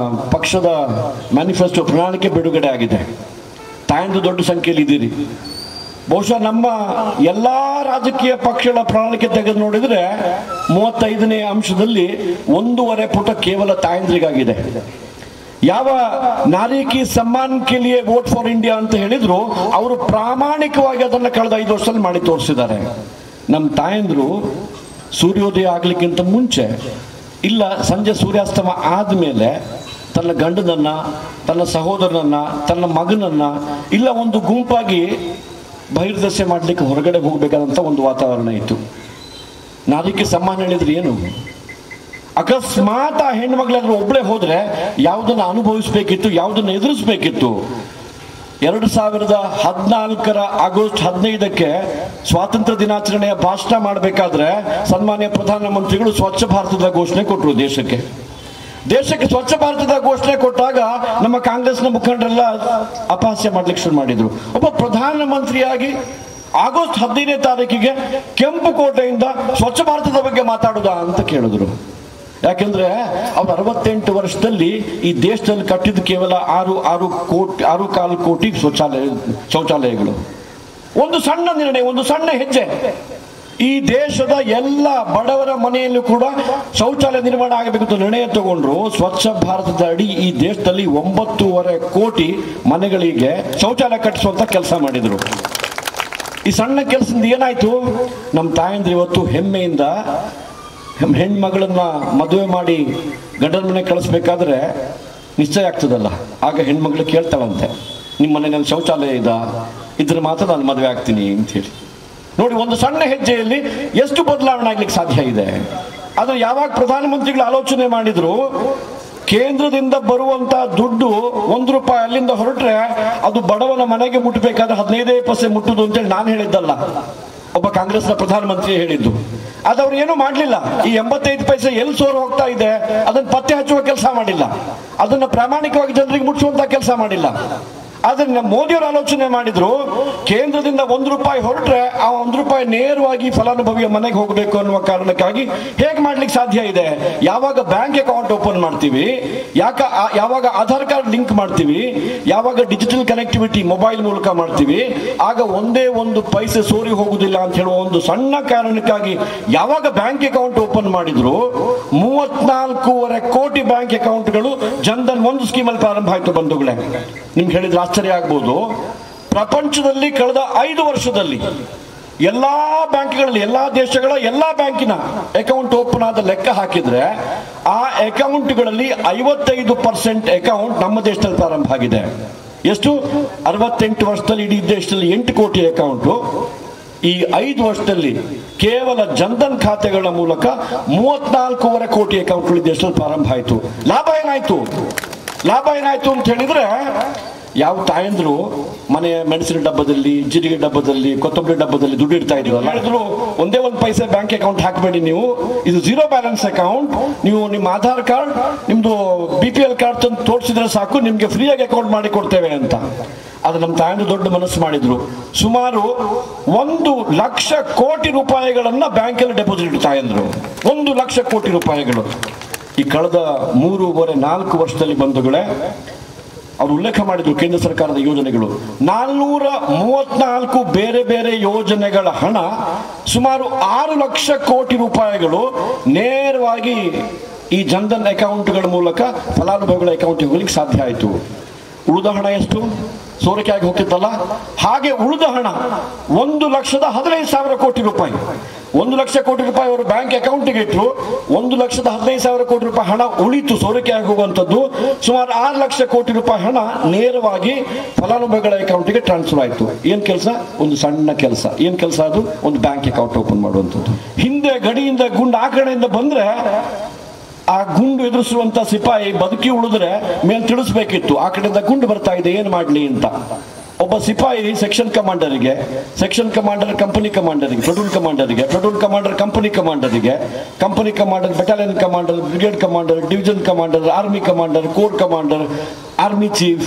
[SPEAKER 2] ಪಕ್ಷದ ಮ್ಯಾನಿಫೆಸ್ಟೋ ಪ್ರಣಾಳಿಕೆ ಬಿಡುಗಡೆ ಆಗಿದೆ. ತಾಯಂದು ದೊಡ್ಡ ಸಂಖ್ಯೆಯಲ್ಲಿ ಇದ್ದೀರಿ. ಬಹುಶಃ ನಮ್ಮ ಎಲ್ಲಾ ರಾಜಕೀಯ ಪಕ್ಷಗಳ ಪ್ರಣಾಳಿಕೆ ತೆಗೆದು ನೋಡಿದ್ರೆ 35ನೇ ಅಂಶದಲ್ಲಿ 1.5 ಪುಟ ಕೇವಲ ತಾಯಂದ್ರಿಗಾಗಿದೆ. ಯಾವ ನಾರಿ ಕಿ ಸಮ್ಮಾನ್ ಕೆ ಲಿಯೆ ವೋಟ್ ಫಾರ್ ಇಂಡಿಯಾ ಅಂತ ಹೇಳಿದ್ರು ಅವರು ಪ್ರಾಮಾಣಿಕವಾಗಿ ಅದನ್ನು ಕಳೆದ 5 ವರ್ಷದಲ್ಲಿ ಮಾಡಿ ತೋರಿಸಿದ್ದಾರೆ. ನಮ್ಮ ತಾಯಂದ್ರು ಸೂರ್ಯೋದಯ ಆಗ್ಲಿಕ್ಕಿಂತ ಮುಂಚೆ ಇಲ್ಲ ಸಂಜೆ ಸೂರ್ಯಾಸ್ತಮ ಆದ್ಮೇಲೆ ತನ್ನ ಗಂಡನನ್ನ, ತನ್ನ ಸಹೋದರನನ್ನ, ತನ್ನ ಮಗನನ್ನ ಇಲ್ಲ ಒಂದು ಗುಂಪಾಗಿ ಬಹಿರ್ದಶೆ ಮಾಡ್ಲಿಕ್ಕೆ ಹೊರಗಡೆ ಹೋಗ್ಬೇಕಾದಂತ ಒಂದು ವಾತಾವರಣ ಇತ್ತು. ನಾರಿಕೆ ಸಮ್ಮಾನ ಹೇಳಿದ್ರೆ ಏನು? ಅಕಸ್ಮಾತ್ ಆ ಹೆಣ್ಮಕ್ಳೆಲ್ಲರೂ ಒಬ್ಳೆ ಹೋದ್ರೆ ಯಾವುದನ್ನ ಅನುಭವಿಸ್ಬೇಕಿತ್ತು, ಯಾವುದನ್ನ ಎದುರಿಸ್ಬೇಕಿತ್ತು? 2014 ಆಗಸ್ಟ್ 15ಕ್ಕೆ ಸ್ವಾತಂತ್ರ್ಯ ದಿನಾಚರಣೆಯ ಭಾಷಣ ಮಾಡಬೇಕಾದ್ರೆ ಸನ್ಮಾನ್ಯ ಪ್ರಧಾನಮಂತ್ರಿಗಳು ಸ್ವಚ್ಛ ಭಾರತದ ಘೋಷಣೆ ಕೊಟ್ಟರು. ದೇಶಕ್ಕೆ ಸ್ವಚ್ಛ ಭಾರತದ ಘೋಷಣೆ ಕೊಟ್ಟಾಗ ನಮ್ಮ ಕಾಂಗ್ರೆಸ್ನ ಮುಖಂಡರೆಲ್ಲ ಅಪಹಾಸ್ಯ ಮಾಡ್ಲಿಕ್ಕೆ ಶುರು ಮಾಡಿದ್ರು. ಒಬ್ಬ ಪ್ರಧಾನಮಂತ್ರಿಯಾಗಿ ಆಗಸ್ಟ್ 15ನೇ ತಾರೀಕಿಗೆ ಕೆಂಪು ಕೋಟೆಯಿಂದ ಸ್ವಚ್ಛ ಭಾರತದ ಬಗ್ಗೆ ಮಾತಾಡುದಾ ಅಂತ ಕೇಳಿದ್ರು. ಯಾಕೆಂದ್ರೆ ಅವ್ರು 68 ವರ್ಷದಲ್ಲಿ ಈ ದೇಶದಲ್ಲಿ ಕಟ್ಟಿದ್ದು ಕೇವಲ 6.25 ಕೋಟಿ ಶೌಚಾಲಯಗಳು. ಒಂದು ಸಣ್ಣ ನಿರ್ಣಯ, ಒಂದು ಸಣ್ಣ ಹೆಜ್ಜೆ ಈ ದೇಶದ ಎಲ್ಲ ಬಡವರ ಮನೆಯಲ್ಲೂ ಕೂಡ ಶೌಚಾಲಯ ನಿರ್ಮಾಣ ಆಗಬೇಕು ಅಂತ ನಿರ್ಣಯ ತಗೊಂಡ್ರು. ಸ್ವಚ್ಛ ಭಾರತದ ಅಡಿ ಈ ದೇಶದಲ್ಲಿ 9.5 ಕೋಟಿ ಮನೆಗಳಿಗೆ ಶೌಚಾಲಯ ಕಟ್ಟಿಸುವಂತ ಕೆಲಸ ಮಾಡಿದ್ರು. ಈ ಸಣ್ಣ ಕೆಲಸದಿಂದ ಏನಾಯ್ತು? ನಮ್ಮ ತಾಯಂದ್ರೆ ಇವತ್ತು ಹೆಮ್ಮೆಯಿಂದ ಹೆಣ್ಮಗಳನ್ನ ಮದುವೆ ಮಾಡಿ ಗಂಡನ ಮನೆ ಕಳಿಸ್ಬೇಕಾದ್ರೆ ನಿಶ್ಚಯ ಆಗ್ತದಲ್ಲ, ಆಗ ಹೆಣ್ಮಗಳು ಕೇಳ್ತಾಳಂತೆ, ನಿಮ್ಮ ಮನೆಯಲ್ಲಿ ಶೌಚಾಲಯ ಇದ್ರೆ ಮಾತ್ರ ನಾನು ಮದುವೆ ಆಗ್ತೀನಿ ಅಂತ ಹೇಳಿ. ನೋಡಿ, ಒಂದು ಸಣ್ಣ ಹೆಜ್ಜೆಯಲ್ಲಿ ಎಷ್ಟು ಬದಲಾವಣೆ ಆಗ್ಲಿಕ್ಕೆ ಸಾಧ್ಯ ಇದೆ. ಆದ್ರೆ ಯಾವಾಗ ಪ್ರಧಾನಮಂತ್ರಿಗಳು ಆಲೋಚನೆ ಮಾಡಿದ್ರು ಕೇಂದ್ರದಿಂದ ಬರುವಂತ ದುಡ್ಡು 1 ರೂಪಾಯಿ ಅಲ್ಲಿಂದ ಹೊರಟ್ರೆ ಅದು ಬಡವನ ಮನೆಗೆ ಮುಟ್ಟಬೇಕಾದ್ರೆ 15 ಪೈಸೆ ಮುಟ್ಟುದು ಅಂತೇಳಿ ನಾನು ಹೇಳಿದ್ದಲ್ಲ, ಒಬ್ಬ ಕಾಂಗ್ರೆಸ್ನ ಪ್ರಧಾನಮಂತ್ರಿ ಹೇಳಿದ್ದು. ಅದವ್ರು ಏನು ಮಾಡ್ಲಿಲ್ಲ. ಈ 85 ಪೈಸೆ ಎಲ್ಲಿ ಸೋರು ಹೋಗ್ತಾ ಇದೆ ಅದನ್ನ ಪತ್ತೆ ಹಚ್ಚುವ ಕೆಲಸ ಮಾಡಿಲ್ಲ, ಅದನ್ನ ಪ್ರಾಮಾಣಿಕವಾಗಿ ಜನರಿಗೆ ಮುಟ್ಟಿಸುವಂತ ಕೆಲಸ ಮಾಡಿಲ್ಲ. ಆದ್ರೆ ಮೋದಿಯವರು ಆಲೋಚನೆ ಮಾಡಿದ್ರು ಕೇಂದ್ರದಿಂದ 1 ರೂಪಾಯಿ ಹೊರಟ್ರೆ ಆ 1 ರೂಪಾಯಿ ನೇರವಾಗಿ ಫಲಾನುಭವಿಯ ಮನೆಗೆ ಹೋಗಬೇಕು ಅನ್ನುವ ಕಾರಣಕ್ಕಾಗಿ ಹೇಗೆ ಮಾಡ್ಲಿಕ್ಕೆ ಸಾಧ್ಯ ಇದೆ? ಯಾವಾಗ ಬ್ಯಾಂಕ್ ಅಕೌಂಟ್ ಓಪನ್ ಮಾಡ್ತೀವಿ, ಯಾವಾಗ ಆಧಾರ್ ಕಾರ್ಡ್ ಲಿಂಕ್ ಮಾಡ್ತೀವಿ, ಯಾವಾಗ ಡಿಜಿಟಲ್ ಕನೆಕ್ಟಿವಿಟಿ ಮೊಬೈಲ್ ಮೂಲಕ ಮಾಡ್ತೀವಿ, ಆಗ ಒಂದೇ ಒಂದು ಪೈಸೆ ಸೋರಿ ಹೋಗುದಿಲ್ಲ ಅಂತ ಹೇಳುವ ಒಂದು ಸಣ್ಣ ಕಾರಣಕ್ಕಾಗಿ ಯಾವಾಗ ಬ್ಯಾಂಕ್ ಅಕೌಂಟ್ ಓಪನ್ ಮಾಡಿದ್ರು 34.5 ಕೋಟಿ ಬ್ಯಾಂಕ್ ಅಕೌಂಟ್ಗಳು ಜನ್ಧನ್ ಒಂದು ಸ್ಕೀಮಲ್ಲಿ ಪ್ರಾರಂಭ ಆಯ್ತು. ಬಂಧುಗಳೇ, ನಿಮ್ಗೆ ಹೇಳಿದ್ರೆ ಆಶ್ಚರ್ಯ ಆಗ್ಬೋದು, ಪ್ರಪಂಚದಲ್ಲಿ ಕಳೆದ 5 ವರ್ಷದಲ್ಲಿ ಎಲ್ಲಾ ಬ್ಯಾಂಕ್ಗಳಲ್ಲಿ, ಎಲ್ಲಾ ದೇಶಗಳ ಎಲ್ಲಾ ಬ್ಯಾಂಕಿನ ಅಕೌಂಟ್ ಓಪನ್ ಆದ ಲೆಕ್ಕ ಹಾಕಿದ್ರೆ ಆ ಅಕೌಂಟ್ಗಳಲ್ಲಿ 55% ಅಕೌಂಟ್ ನಮ್ಮ ದೇಶದಲ್ಲಿ ಪ್ರಾರಂಭ ಆಗಿದೆ. ಎಷ್ಟು? 68 ವರ್ಷದಲ್ಲಿ ಇಡೀ ದೇಶದಲ್ಲಿ 8 ಕೋಟಿ ಅಕೌಂಟು. ಈ 5 ವರ್ಷದಲ್ಲಿ ಕೇವಲ ಜನ್ಧನ್ ಖಾತೆಗಳ ಮೂಲಕ 34.5 ಕೋಟಿ ಅಕೌಂಟ್ಗಳು ದೇಶದಲ್ಲಿ ಪ್ರಾರಂಭ ಆಯಿತು. ಲಾಭ ಏನಾಯ್ತು ಅಂತ ಹೇಳಿದ್ರೆ, ಯಾವ ತಾಯಂದ್ರು ಮನೆಯ ಮೆಣಸಿನ ಡಬ್ಬದಲ್ಲಿ, ಜೀರಿಗೆ ಡಬ್ಬದಲ್ಲಿ, ಕೊತ್ತಂಬರಿ ಡಬ್ಬದಲ್ಲಿ ದುಡ್ಡು ಇಡ್ತಾ ಇದ್ರಲ್ಲ, ಹೇಳಿದ್ರು ಒಂದೇ ಒಂದು ಪೈಸೆ ಬ್ಯಾಂಕ್ ಅಕೌಂಟ್ ಹಾಕಬೇಡಿ, ನೀವು ಇದು 0 ಬ್ಯಾಲೆನ್ಸ್ ಅಕೌಂಟ್, ನೀವು ನಿಮ್ಮ ಆಧಾರ್ ಕಾರ್ಡ್, ನಿಮ್ದು BPL ಕಾರ್ಡ್ ತಂದು ತೋರಿಸಿದ್ರೆ ಸಾಕು, ನಿಮ್ಗೆ ಫ್ರೀಯಾಗಿ ಅಕೌಂಟ್ ಮಾಡಿ ಕೊಡ್ತೇವೆ ಅಂತ. ಅದು ನಮ್ಮ ತಾಯಂದ್ರು ದೊಡ್ಡ ಮನಸ್ಸು ಮಾಡಿದ್ರು. ಸುಮಾರು 1 ಲಕ್ಷ ಕೋಟಿ ರೂಪಾಯಿಗಳನ್ನ ಬ್ಯಾಂಕಲ್ಲಿ ಡೆಪಾಸಿಟ್ ಇಡ್ತಾ ಇದ್ರು. 1 ಲಕ್ಷ ಕೋಟಿ ರೂಪಾಯಿಗಳು ಈ ಕಳೆದ 3.5-4 ವರ್ಷದಲ್ಲಿ ಬಂಧುಗಳೇ ಅವರು ಉಲ್ಲೇಖ ಮಾಡಿದ್ರು. ಕೇಂದ್ರ ಸರ್ಕಾರದ ಯೋಜನೆಗಳು 434 ಬೇರೆ ಬೇರೆ ಯೋಜನೆಗಳ ಹಣ ಸುಮಾರು 6 ಲಕ್ಷ ಕೋಟಿ ರೂಪಾಯಿಗಳು ನೇರವಾಗಿ ಈ ಜನ್ಧನ್ ಅಕೌಂಟ್ಗಳ ಮೂಲಕ ಫಲಾನುಭವಿಗಳ ಅಕೌಂಟ್ಗೆ ಹೋಗ್ಲಿಕ್ಕೆ ಸಾಧ್ಯ ಆಯಿತು. ಉಳಿದ ಹಣ ಎಷ್ಟು? ಸೋರಿಕೆಯಾಗಿ ಹೋಗ್ತಿತ್ತಲ್ಲ, ಹಾಗೆ ಉಳಿದ ಹಣ 1,15,000 ಕೋಟಿ ರೂಪಾಯಿ. 1 ಲಕ್ಷ ಕೋಟಿ ರೂಪಾಯಿ ಅವರು ಬ್ಯಾಂಕ್ ಅಕೌಂಟ್ಗೆ ಇಟ್ಟರು. 1,15,000 ಕೋಟಿ ರೂಪಾಯಿ ಹಣ ಉಳಿತು, ಸೋರಿಕೆ ಆಗುವಂಥದ್ದು. ಸುಮಾರು 6 ಲಕ್ಷ ಕೋಟಿ ರೂಪಾಯಿ ಹಣ ನೇರವಾಗಿ ಫಲಾನುಭವಿಗಳ ಅಕೌಂಟಿಗೆ ಟ್ರಾನ್ಸ್ಫರ್ ಆಯಿತು. ಏನು ಕೆಲಸ? ಒಂದು ಸಣ್ಣ ಕೆಲಸ. ಏನು ಕೆಲಸ ಅದು? ಒಂದು ಬ್ಯಾಂಕ್ ಅಕೌಂಟ್ ಓಪನ್ ಮಾಡುವಂಥದ್ದು. ಹಿಂದೆ ಗಡಿಯಿಂದ ಗುಂಡು ಆ ಕಡೆಯಿಂದ ಬಂದ್ರೆ ಆ ಗುಂಡು ಎದುರಿಸುವಂತ ಸಿಪಾಯಿ ಬದುಕಿ ಉಳಿದ್ರೆ ಮೇಲೆ ತಿಳಿಸ್ಬೇಕಿತ್ತು, ಆ ಕಡೆಯಿಂದ ಗುಂಡು ಬರ್ತಾ ಇದೆ, ಏನು ಮಾಡಲಿ ಅಂತ. ಒಬ್ಬ ಸಿಪಾಯಿ ಸೆಕ್ಷನ್ ಕಮಾಂಡರಿಗೆ, ಸೆಕ್ಷನ್ ಕಮಾಂಡರ್ ಕಂಪನಿ ಕಮಾಂಡರಿಗೆ, ಪ್ಲಟೂನ್ ಕಮಾಂಡರಿಗೆ, ಪ್ಲಟೂನ್ ಕಮಾಂಡರ್ ಕಂಪನಿ ಕಮಾಂಡರಿಗೆ, company commander battalion commander, brigade commander, division commander, army commander, corps commander, army chief,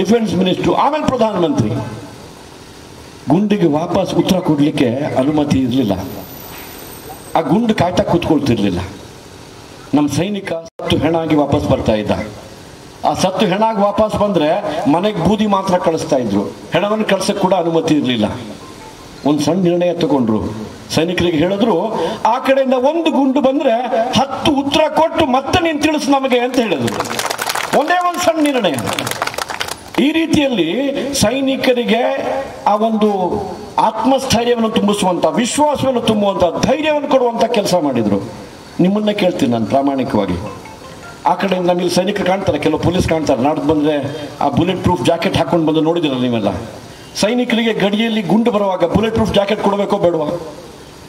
[SPEAKER 2] defence minister, ಆಮೇಲೆ ಪ್ರಧಾನಮಂತ್ರಿ. ಗುಂಡಿಗೆ ವಾಪಸ್ ಉತ್ತರ ಕೊಡ್ಲಿಕ್ಕೆ ಅನುಮತಿ ಇರಲಿಲ್ಲ. ಆ ಗುಂಡು ಕಾಯ್ತಾ ಕೂತ್ಕೊಳ್ತಿರ್ಲಿಲ್ಲ. ನಮ್ಮ ಸೈನಿಕ ಸತ್ತು ಹೆಣಾಗಿ ವಾಪಸ್ ಬರ್ತಾ ಇದ್ದ. ಆ ಸತ್ತು ಹೆಣಾಗಿ ವಾಪಸ್ ಬಂದ್ರೆ ಮನೆಗೆ ಬೂದಿ ಮಾತ್ರ ಕಳಿಸ್ತಾ ಇದ್ರು, ಹೆಣವನ್ನು ಕಳ್ಸಕ್ ಕೂಡ ಅನುಮತಿ ಇರಲಿಲ್ಲ. ಒಂದು ಸಣ್ಣ ನಿರ್ಣಯ ತಗೊಂಡ್ರು. ಸೈನಿಕರಿಗೆ ಹೇಳಿದ್ರು, ಆ ಕಡೆಯಿಂದ ಒಂದು ಗುಂಡು ಬಂದ್ರೆ 10 ಉತ್ತರ ಕೊಟ್ಟು ಮತ್ತೆ ನೀನು ತಿಳಿಸು ನಮಗೆ ಅಂತ ಹೇಳಿದ್ರು. ಒಂದೇ ಒಂದು ಸಣ್ಣ ನಿರ್ಣಯ. ಈ ರೀತಿಯಲ್ಲಿ ಸೈನಿಕರಿಗೆ ಆ ಒಂದು ಆತ್ಮಸ್ಥೈರ್ಯವನ್ನು ತುಂಬಿಸುವಂತ, ವಿಶ್ವಾಸವನ್ನು ತುಂಬುವಂತ, ಧೈರ್ಯವನ್ನು ಕೊಡುವಂತ ಕೆಲಸ ಮಾಡಿದ್ರು. ನಿಮ್ಮನ್ನ ಕೇಳ್ತೀನಿ ನಾನು ಪ್ರಾಮಾಣಿಕವಾಗಿ, ಆ ಕಡೆ ನಮಗೆ ಸೈನಿಕರು ಕಾಣ್ತಾರೆ, ಕೆಲವು ಪೊಲೀಸ್ ಕಾಣ್ತಾರೆ, ನಾಡ್ದು ಬಂದ್ರೆ ಆ ಬುಲೆಟ್ ಪ್ರೂಫ್ ಜಾಕೆಟ್ ಹಾಕೊಂಡು ಬಂದು ನೋಡಿದಿರಲ್ಲ ನೀವೆಲ್ಲ. ಸೈನಿಕರಿಗೆ ಗಡಿಯಲ್ಲಿ ಗುಂಡು ಬರುವಾಗ ಬುಲೆಟ್ ಪ್ರೂಫ್ ಜಾಕೆಟ್ ಕೊಡಬೇಕೋ ಬೇಡವಾ?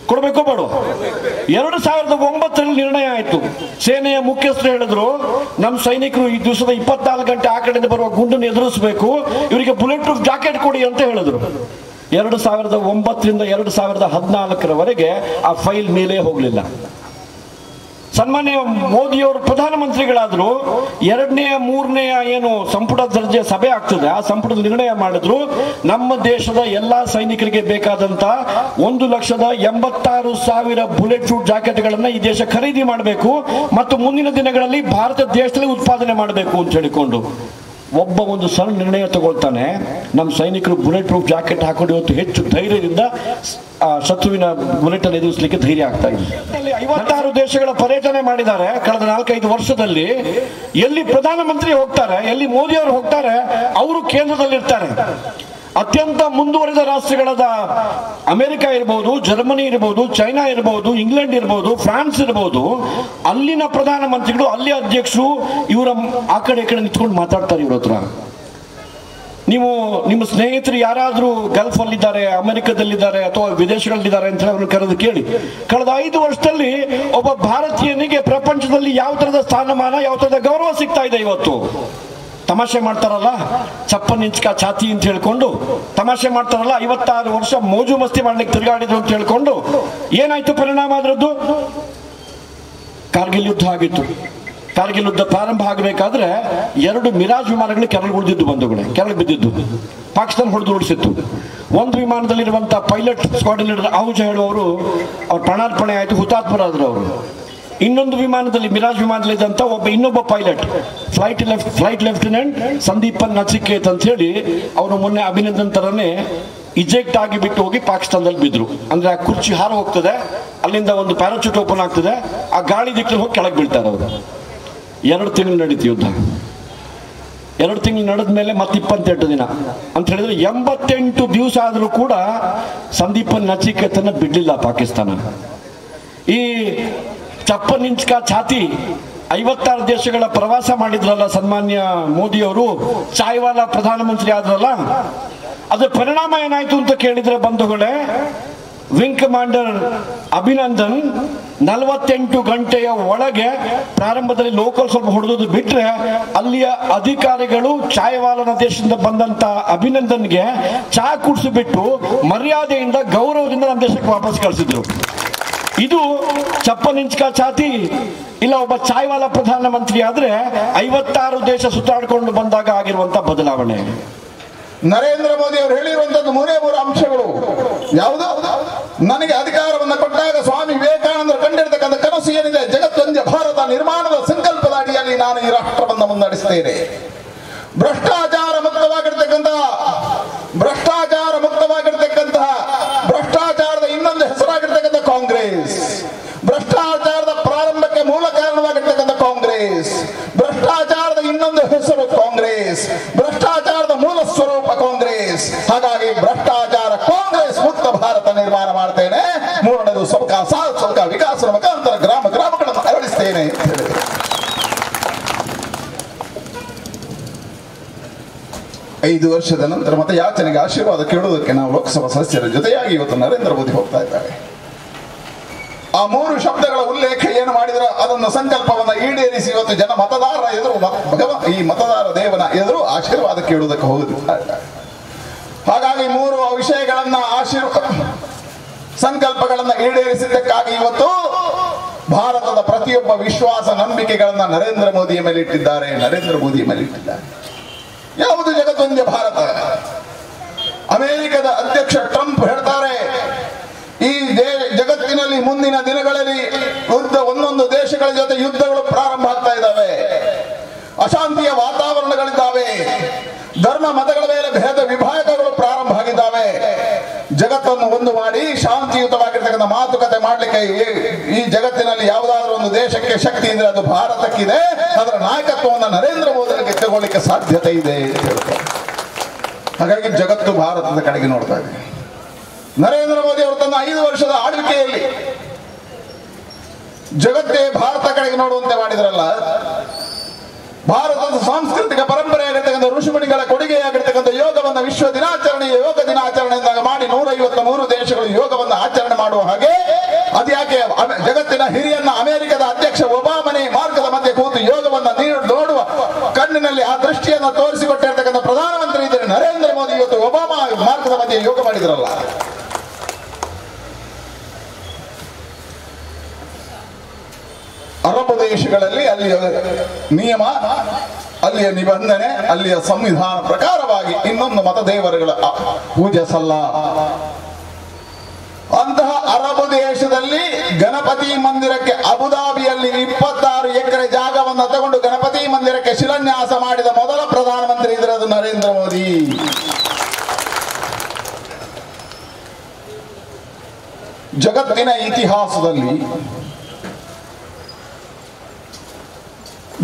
[SPEAKER 2] ಕೊಡಬೇಕೋ ಬೇಡವಾ? 2009 ನಿರ್ಣಯ ಆಯ್ತು. ಸೇನೆಯ ಮುಖ್ಯಸ್ಥರು ಹೇಳಿದ್ರು, ನಮ್ಮ ಸೈನಿಕರು ಈ ದಿವಸದ 24 ಗಂಟೆ ಆ ಕಡೆಯಿಂದ ಬರುವ ಗುಂಡನ್ನು ಎದುರಿಸಬೇಕು, ಇವರಿಗೆ ಬುಲೆಟ್ ಪ್ರೂಫ್ ಜಾಕೆಟ್ ಕೊಡಿ ಅಂತ ಹೇಳಿದ್ರು. 2009ರಿಂದ 2014ರವರೆಗೆ ಆ ಫೈಲ್ ಮೇಲೆ ಹೋಗಲಿಲ್ಲ. ಸನ್ಮಾನ್ಯ ಮೋದಿಯವರು ಪ್ರಧಾನಮಂತ್ರಿಗಳಾದ್ರು, 2ನೇ 3ನೇ ಏನು ಸಂಪುಟ ದರ್ಜೆ ಸಭೆ ಆಗ್ತದೆ, ಆ ಸಂಪುಟದ ನಿರ್ಣಯ ಮಾಡಿದ್ರು, ನಮ್ಮ ದೇಶದ ಎಲ್ಲಾ ಸೈನಿಕರಿಗೆ ಬೇಕಾದಂತ 1,86,000 ಬುಲೆಟ್ ಪ್ರೂಫ್ ಜಾಕೆಟ್ಗಳನ್ನ ಈ ದೇಶ ಖರೀದಿ ಮಾಡಬೇಕು ಮತ್ತು ಮುಂದಿನ ದಿನಗಳಲ್ಲಿ ಭಾರತ ದೇಶದಲ್ಲಿ ಉತ್ಪಾದನೆ ಮಾಡಬೇಕು ಅಂತ ಹೇಳಿಕೊಂಡು ಒಬ್ಬ ಒಂದು ಸಣ್ಣ ನಿರ್ಣಯ ತಗೊಳ್ತಾನೆ. ನಮ್ಮ ಸೈನಿಕರು ಬುಲೆಟ್ ಪ್ರೂಫ್ ಜಾಕೆಟ್ ಹಾಕೊಂಡು ಇವತ್ತು ಹೆಚ್ಚು ಧೈರ್ಯದಿಂದ ಶತ್ರುವಿನ ಬುಲೆಟ್ ಅನ್ನು ಎದುರಿಸಲಿಕ್ಕೆ ಧೈರ್ಯ ಆಗ್ತಾ ಇದೆ. 56 ದೇಶಗಳ ಪರ್ಯಟನೆ ಮಾಡಿದ್ದಾರೆ ಕಳೆದ 4-5 ವರ್ಷದಲ್ಲಿ. ಎಲ್ಲಿ ಪ್ರಧಾನಮಂತ್ರಿ ಹೋಗ್ತಾರೆ, ಎಲ್ಲಿ ಮೋದಿ ಅವರು ಹೋಗ್ತಾರೆ, ಅವರು ಕೇಂದ್ರದಲ್ಲಿರ್ತಾರೆ. ಅತ್ಯಂತ ಮುಂದುವರಿದ ರಾಷ್ಟ್ರಗಳಾದ ಅಮೆರಿಕ ಇರಬಹುದು, ಜರ್ಮನಿ ಇರಬಹುದು, ಚೈನಾ ಇರಬಹುದು, ಇಂಗ್ಲೆಂಡ್ ಇರಬಹುದು, ಫ್ರಾನ್ಸ್ ಇರಬಹುದು, ಅಲ್ಲಿನ ಪ್ರಧಾನಮಂತ್ರಿಗಳು, ಅಲ್ಲಿ ಅಧ್ಯಕ್ಷರು ಇವರ ಆ ಕಡೆ ಈ ಕಡೆ ನಿಂತ್ಕೊಂಡು ಮಾತಾಡ್ತಾರೆ ಇವ್ರ ಹತ್ರ. ನೀವು ನಿಮ್ಮ ಸ್ನೇಹಿತರು ಯಾರಾದ್ರೂ ಗಲ್ಫ್ ಅಲ್ಲಿದ್ದಾರೆ, ಅಮೆರಿಕದಲ್ಲಿದ್ದಾರೆ ಅಥವಾ ವಿದೇಶಗಳಲ್ಲಿದ್ದಾರೆ ಅಂತ ಹೇಳಿ ಅವ್ರನ್ನ ಕರೆದು ಕೇಳಿ, ಕಳೆದ 5 ವರ್ಷದಲ್ಲಿ ಒಬ್ಬ ಭಾರತೀಯನಿಗೆ ಪ್ರಪಂಚದಲ್ಲಿ ಯಾವ ತರದ ಸ್ಥಾನಮಾನ, ಯಾವ ತರದ ಗೌರವ ಸಿಗ್ತಾ ಇದೆ ಇವತ್ತು. ತಮಾಷೆ ಮಾಡ್ತಾರಲ್ಲ, ಚಪ್ಪನ್ ಇಂಚ್ಕ ಛಾತಿ ಅಂತ ಹೇಳ್ಕೊಂಡು ತಮಾಷೆ ಮಾಡ್ತಾರಲ್ಲ, 56 ವರ್ಷ ಮೋಜು ಮಸ್ತಿ ಮಾಡ್ಲಿಕ್ಕೆ ತಿರುಗಾಡಿದ್ರು ಅಂತ ಹೇಳ್ಕೊಂಡು ಏನಾಯ್ತು ಪರಿಣಾಮ ಅದರದ್ದು? ಕಾರ್ಗಿಲ್ ಯುದ್ಧ ಆಗಿತ್ತು. ಕಾರ್ಗಿಲ್ ಯುದ್ಧ ಪ್ರಾರಂಭ ಆಗಬೇಕಾದ್ರೆ 2 ಮಿರಾಜ್ ವಿಮಾನಗಳು ಕೆರಳಿಗೆ ಉಳಿದಿದ್ದು, ಬಂಧುಗಳೇ, ಕೆರಳಿಗೆ ಬಿದ್ದಿದ್ದು. ಪಾಕಿಸ್ತಾನ ಹೊಡೆದು ಉಳಿಸಿತ್ತು. ಒಂದು ವಿಮಾನದಲ್ಲಿರುವಂತಹ ಪೈಲಟ್ ಸ್ಕ್ವಾಡ್ರನ್ ಲೀಡರ್ ಆಹುಜಾ ಹೇಳುವವರು ಅವ್ರ ಪ್ರಾಣಾರ್ಪಣೆ ಆಯಿತು, ಹುತಾತ್ಮರಾದ್ರು ಅವರು. ಇನ್ನೊಂದು ವಿಮಾನದಲ್ಲಿ, ಮಿರಾಜ್ ವಿಮಾನದಲ್ಲಿ ಇದ್ದಂತ ಇನ್ನೊಬ್ಬ pilot flight lieutenant Sandeepan Nachiket ಅಂತ ಹೇಳಿ ಅವರು ಮೊನ್ನೆ ಅಭಿನಂದನ್ ತರನೇ ಇಜೆಕ್ಟ್ ಆಗಿ ಬಿಟ್ಟು ಹೋಗಿ ಪಾಕಿಸ್ತಾನದಲ್ಲಿ ಬಿದ್ರು. ಅಂದ್ರೆ ಆ ಕುರ್ಚಿ ಹಾರ ಹೋಗ್ತದೆ, ಅಲ್ಲಿಂದ ಒಂದು ಪ್ಯಾರಾಚೂಟ್ ಓಪನ್ ಆಗ್ತದೆ, ಆ ಗಾಳಿ ದಿಕ್ಕಲ್ಲಿ ಹೋಗಿ ಕೆಳಗೆ ಬೀಳ್ತಾರೆ ಅವರು. 2 ತಿಂಗಳು ನಡೀತು ಯುದ್ಧ. 2 ತಿಂಗಳು ನಡೆದ ಮೇಲೆ ಮತ್ತೆ 28 ದಿನ ಅಂತ ಹೇಳಿದ್ರೆ 88 ದಿವಸ ಆದ್ರೂ ಕೂಡ ಸಂದೀಪನ್ ನಚಿಕೇತನ ಬಿಡ್ಲಿಲ್ಲ ಪಾಕಿಸ್ತಾನ. ಈ ಚಪ್ಪನ್ ಇಂಚ್ಕ ಛಾತಿ 56 ದೇಶಗಳ ಪ್ರವಾಸ ಮಾಡಿದ್ರಲ್ಲ ಸನ್ಮಾನ್ಯ ಮೋದಿ ಅವರು, ಚಾಯ್ವಾಲಾ ಪ್ರಧಾನಮಂತ್ರಿ ಆದ್ರಲ್ಲ, ಅದರ ಪರಿಣಾಮ ಏನಾಯ್ತು ಅಂತ ಕೇಳಿದ್ರೆ ಬಂಧುಗಳೇ, ವಿಂಗ್ ಕಮಾಂಡರ್ ಅಭಿನಂದನ್ 48 ಗಂಟೆಯ ಒಳಗೆ ಪ್ರಾರಂಭದಲ್ಲಿ ಲೋಕಲ್ ಸ್ವಲ್ಪ ಹೊಡೆದು ಬಿಟ್ರೆ, ಅಲ್ಲಿಯ ಅಧಿಕಾರಿಗಳು ಚಾಯ್ವಾಲನ ದೇಶದಿಂದ ಬಂದಂತ ಅಭಿನಂದನ್ಗೆ ಚಾ ಕುಡಿಸಿಬಿಟ್ಟು ಮರ್ಯಾದೆಯಿಂದ ಗೌರವದಿಂದ ನಮ್ಮ ದೇಶಕ್ಕೆ ವಾಪಸ್ ಕಳಿಸಿದ್ರು. ಇದು ಚಪ್ಪನ್ ಇಂಚ್ಕ ಛಾತಿ ಇಲ್ಲ ಒಬ್ಬ ಚಾಯ್ವಾಲಾ ಪ್ರಧಾನಮಂತ್ರಿ ಆದ್ರೆ 56 ದೇಶ ಸುತ್ತಾಡ್ಕೊಂಡು ಬಂದಾಗ ಆಗಿರುವಂತ ಬದಲಾವಣೆ.
[SPEAKER 3] ನರೇಂದ್ರ ಮೋದಿ ಅವರು ಹೇಳಿರುವಂತದ್ದು 3 ಅಂಶಗಳು. ಯಾವುದು? ನನಗೆ ಅಧಿಕಾರವನ್ನು ಕೊಟ್ಟಾಗ ಸ್ವಾಮಿ ವಿವೇಕಾನಂದರು ಕಂಡಿರ್ತಕ್ಕಂಥ ಕನಸು ಏನಿದೆ, ಜಗತ್ತೊಂದೇ ಭಾರತ ನಿರ್ಮಾಣದ ಸಂಕಲ್ಪದ ಅಡಿಯಲ್ಲಿ ನಾನು ಈ ರಾಷ್ಟ್ರವನ್ನು ಮುನ್ನಡೆಸ್ತೇನೆ. ಭ್ರಷ್ಟಾಚಾರ ಮುಕ್ತವಾಗಿರ್ತಕ್ಕಂತಹ ಭ್ರಷ್ಟಾಚಾರದ ಇನ್ನೊಂದು ಹೆಸರಾಗಿರ್ತಕ್ಕಂಥ ಕಾಂಗ್ರೆಸ್, ಭ್ರಷ್ಟಾಚಾರದ ಪ್ರಾರಂಭಕ್ಕೆ ಮೂಲ ಕಾರಣವಾಗಿರ್ತಕ್ಕಂಥ ಕಾಂಗ್ರೆಸ್, ಭ್ರಷ್ಟಾಚಾರದ ಇನ್ನೊಂದು ಹೆಸರು ಕಾಂಗ್ರೆಸ್, ಭ್ರಷ್ಟಾಚಾರದ ಮೂಲ ಸ್ವರೂಪ ಕಾಂಗ್ರೆಸ್. ಹಾಗಾಗಿ ಭ್ರಷ್ಟಾಚಾರ ಕಾಂಗ್ರೆಸ್ ಮುಕ್ತ ಭಾರತ ನಿರ್ಮಾಣ ಮಾಡ್ತೇನೆ. ಮೂರನೇದು ಸಬಕ ಸಾಥ್ ಸಬಕ ವಿಕಾಸದ ಮುಖಾಂತರ ಗ್ರಾಮ ಗ್ರಾಮಗಳನ್ನು ಅಳವಡಿಸ್ತೇನೆ ಅಂತ ಹೇಳಿದರು. 5 ವರ್ಷದ ನಂತರ ಮತ್ತೆ ಯಾಚನೆಗೆ ಆಶೀರ್ವಾದ ಕೇಳುವುದಕ್ಕೆ ನಾವು ಲೋಕಸಭಾ ಸದಸ್ಯರ ಜೊತೆಯಾಗಿ ಇವತ್ತು ನರೇಂದ್ರ ಮೋದಿ ಹೋಗ್ತಾ ಇದ್ದಾರೆ. ಆ 3 ಶಬ್ದಗಳ ಉಲ್ಲೇಖ ಏನು ಮಾಡಿದ್ರೆ ಅದನ್ನು ಸಂಕಲ್ಪವನ್ನ ಈಡೇರಿಸಿ ಇವತ್ತು ಜನ ಮತದಾರರ ಎದುರು ಈ ಮತದಾರ ದೇವನ ಎದುರು ಆಶೀರ್ವಾದ ಕೇಳುವುದಕ್ಕೆ ಹೋಗುತ್ತಿದ್ದಾರೆ. ಹಾಗಾಗಿ 3 ವಿಷಯಗಳನ್ನ ಸಂಕಲ್ಪಗಳನ್ನ ಈಡೇರಿಸಿದ್ದಕ್ಕಾಗಿ ಇವತ್ತು ಭಾರತದ ಪ್ರತಿಯೊಬ್ಬ ವಿಶ್ವಾಸ ನಂಬಿಕೆಗಳನ್ನ ನರೇಂದ್ರ ಮೋದಿಯ ಮೇಲೆ ಇಟ್ಟಿದ್ದಾರೆ. ಯಾವುದು ಜಗತ್ತೊಂದೇ ಭಾರತ. ಅಮೆರಿಕದ ಅಧ್ಯಕ್ಷ ಟ್ರಂಪ್ ಹೇಳ್ತಾರೆ, ಈ ಜಗತ್ತಿನಲ್ಲಿ ಮುಂದಿನ ದಿನಗಳಲ್ಲಿ ಒಂದೊಂದು ದೇಶಗಳ ಜೊತೆ ಯುದ್ಧಗಳು ಪ್ರಾರಂಭ ಆಗ್ತಾ ಇದ್ದಾವೆ, ಅಶಾಂತಿಯ ವಾತಾವರಣಗಳಿದ್ದಾವೆ, ಧರ್ಮ ಮತಗಳ ಮೇಲೆ ಭೇದ ವಿಭಾಗಗಳು ಪ್ರಾರಂಭ ಆಗಿದ್ದಾವೆ. ಜಗತ್ತನ್ನು ಒಂದು ಮಾಡಿ ಶಾಂತಿಯುತವಾಗಿರ್ತಕ್ಕಂಥ ಮಾತುಕತೆ ಮಾಡಲಿಕ್ಕೆ ಈ ಜಗತ್ತಿನಲ್ಲಿ ಯಾವುದಾದ್ರೂ ಒಂದು ದೇಶಕ್ಕೆ ಶಕ್ತಿ ಇದ್ರೆ ಅದು ಭಾರತಕ್ಕಿದೆ. ಅದರ ನಾಯಕತ್ವವನ್ನು ನರೇಂದ್ರ ಮೋದಿಗೆ ತಗೊಳ್ಳಿಕ್ಕೆ ಸಾಧ್ಯತೆ ಇದೆ ಅಂತ ಹೇಳ್ತಾರೆ. ಹಾಗಾಗಿ ಜಗತ್ತು ಭಾರತದ ಕಡೆಗೆ ನೋಡ್ತಾ ಇದೆ. ನರೇಂದ್ರ ಮೋದಿ ಅವರು ತನ್ನ 5 ವರ್ಷದ ಆಳ್ವಿಕೆಯಲ್ಲಿ ಜಗತ್ತೇ ಭಾರತ ಕಡೆಗೆ ನೋಡುವಂತೆ ಮಾಡಿದ್ರಲ್ಲ. ಭಾರತದ ಸಾಂಸ್ಕೃತಿಕ ಪರಂಪರೆಯಾಗಿರ್ತಕ್ಕಂಥ ಋಷಿಮುನಿಗಳ ಕೊಡುಗೆಯಾಗಿರ್ತಕ್ಕಂಥ ಯೋಗವನ್ನ ವಿಶ್ವ ದಿನಾಚರಣೆಯ ಯೋಗ ದಿನಾಚರಣೆಯಿಂದ ಮಾಡಿ 153 ದೇಶಗಳು ಯೋಗವನ್ನು ಆಚರಣೆ ಮಾಡುವ ಹಾಗೆ ಅದ್ಯಾಕೆ ಜಗತ್ತಿನ ಹಿರಿಯನ್ನ ಅಮೆರಿಕದ ಅಧ್ಯಕ್ಷ ಒಬಾಮನೇ ಮಾರ್ಗದ ಮಧ್ಯೆ ಕೂತು ಯೋಗವನ್ನ ನೋಡುವ ಕಣ್ಣಿನಲ್ಲಿ ಆ ದೃಷ್ಟಿಯನ್ನು ತೋರಿಸಿಕೊಟ್ಟಿರ್ತಕ್ಕಂಥ ಪ್ರಧಾನಮಂತ್ರಿ ಇದ್ದಾರೆ ನರೇಂದ್ರ ಮೋದಿ. ಇವತ್ತು ಒಬಾಮ ಮಾರ್ಗದ ಮಧ್ಯೆ ಯೋಗ ಮಾಡಿದ್ರಲ್ಲ. ಅರಬ್ ದೇಶಗಳಲ್ಲಿ ಅಲ್ಲಿಯ ನಿಯಮ, ಅಲ್ಲಿಯ ನಿಬಂಧನೆ, ಅಲ್ಲಿಯ ಸಂವಿಧಾನ ಪ್ರಕಾರವಾಗಿ ಇನ್ನೊಂದು ಮತದೇವರುಗಳ ಪೂಜೆ ಸಲ್ಲ. ಅಂತಹ ಅರಬ್ ದೇಶದಲ್ಲಿ ಗಣಪತಿ ಮಂದಿರಕ್ಕೆ ಅಬುದಾಬಿಯಲ್ಲಿ 26 ಎಕರೆ ಜಾಗವನ್ನು ತಗೊಂಡು ಗಣಪತಿ ಮಂದಿರಕ್ಕೆ ಶಿಲಾನ್ಯಾಸ ಮಾಡಿದ ಮೊದಲ ಪ್ರಧಾನಮಂತ್ರಿ ಇದ್ರದು ನರೇಂದ್ರ ಮೋದಿ. ಜಗತ್ತಿನ ಇತಿಹಾಸದಲ್ಲಿ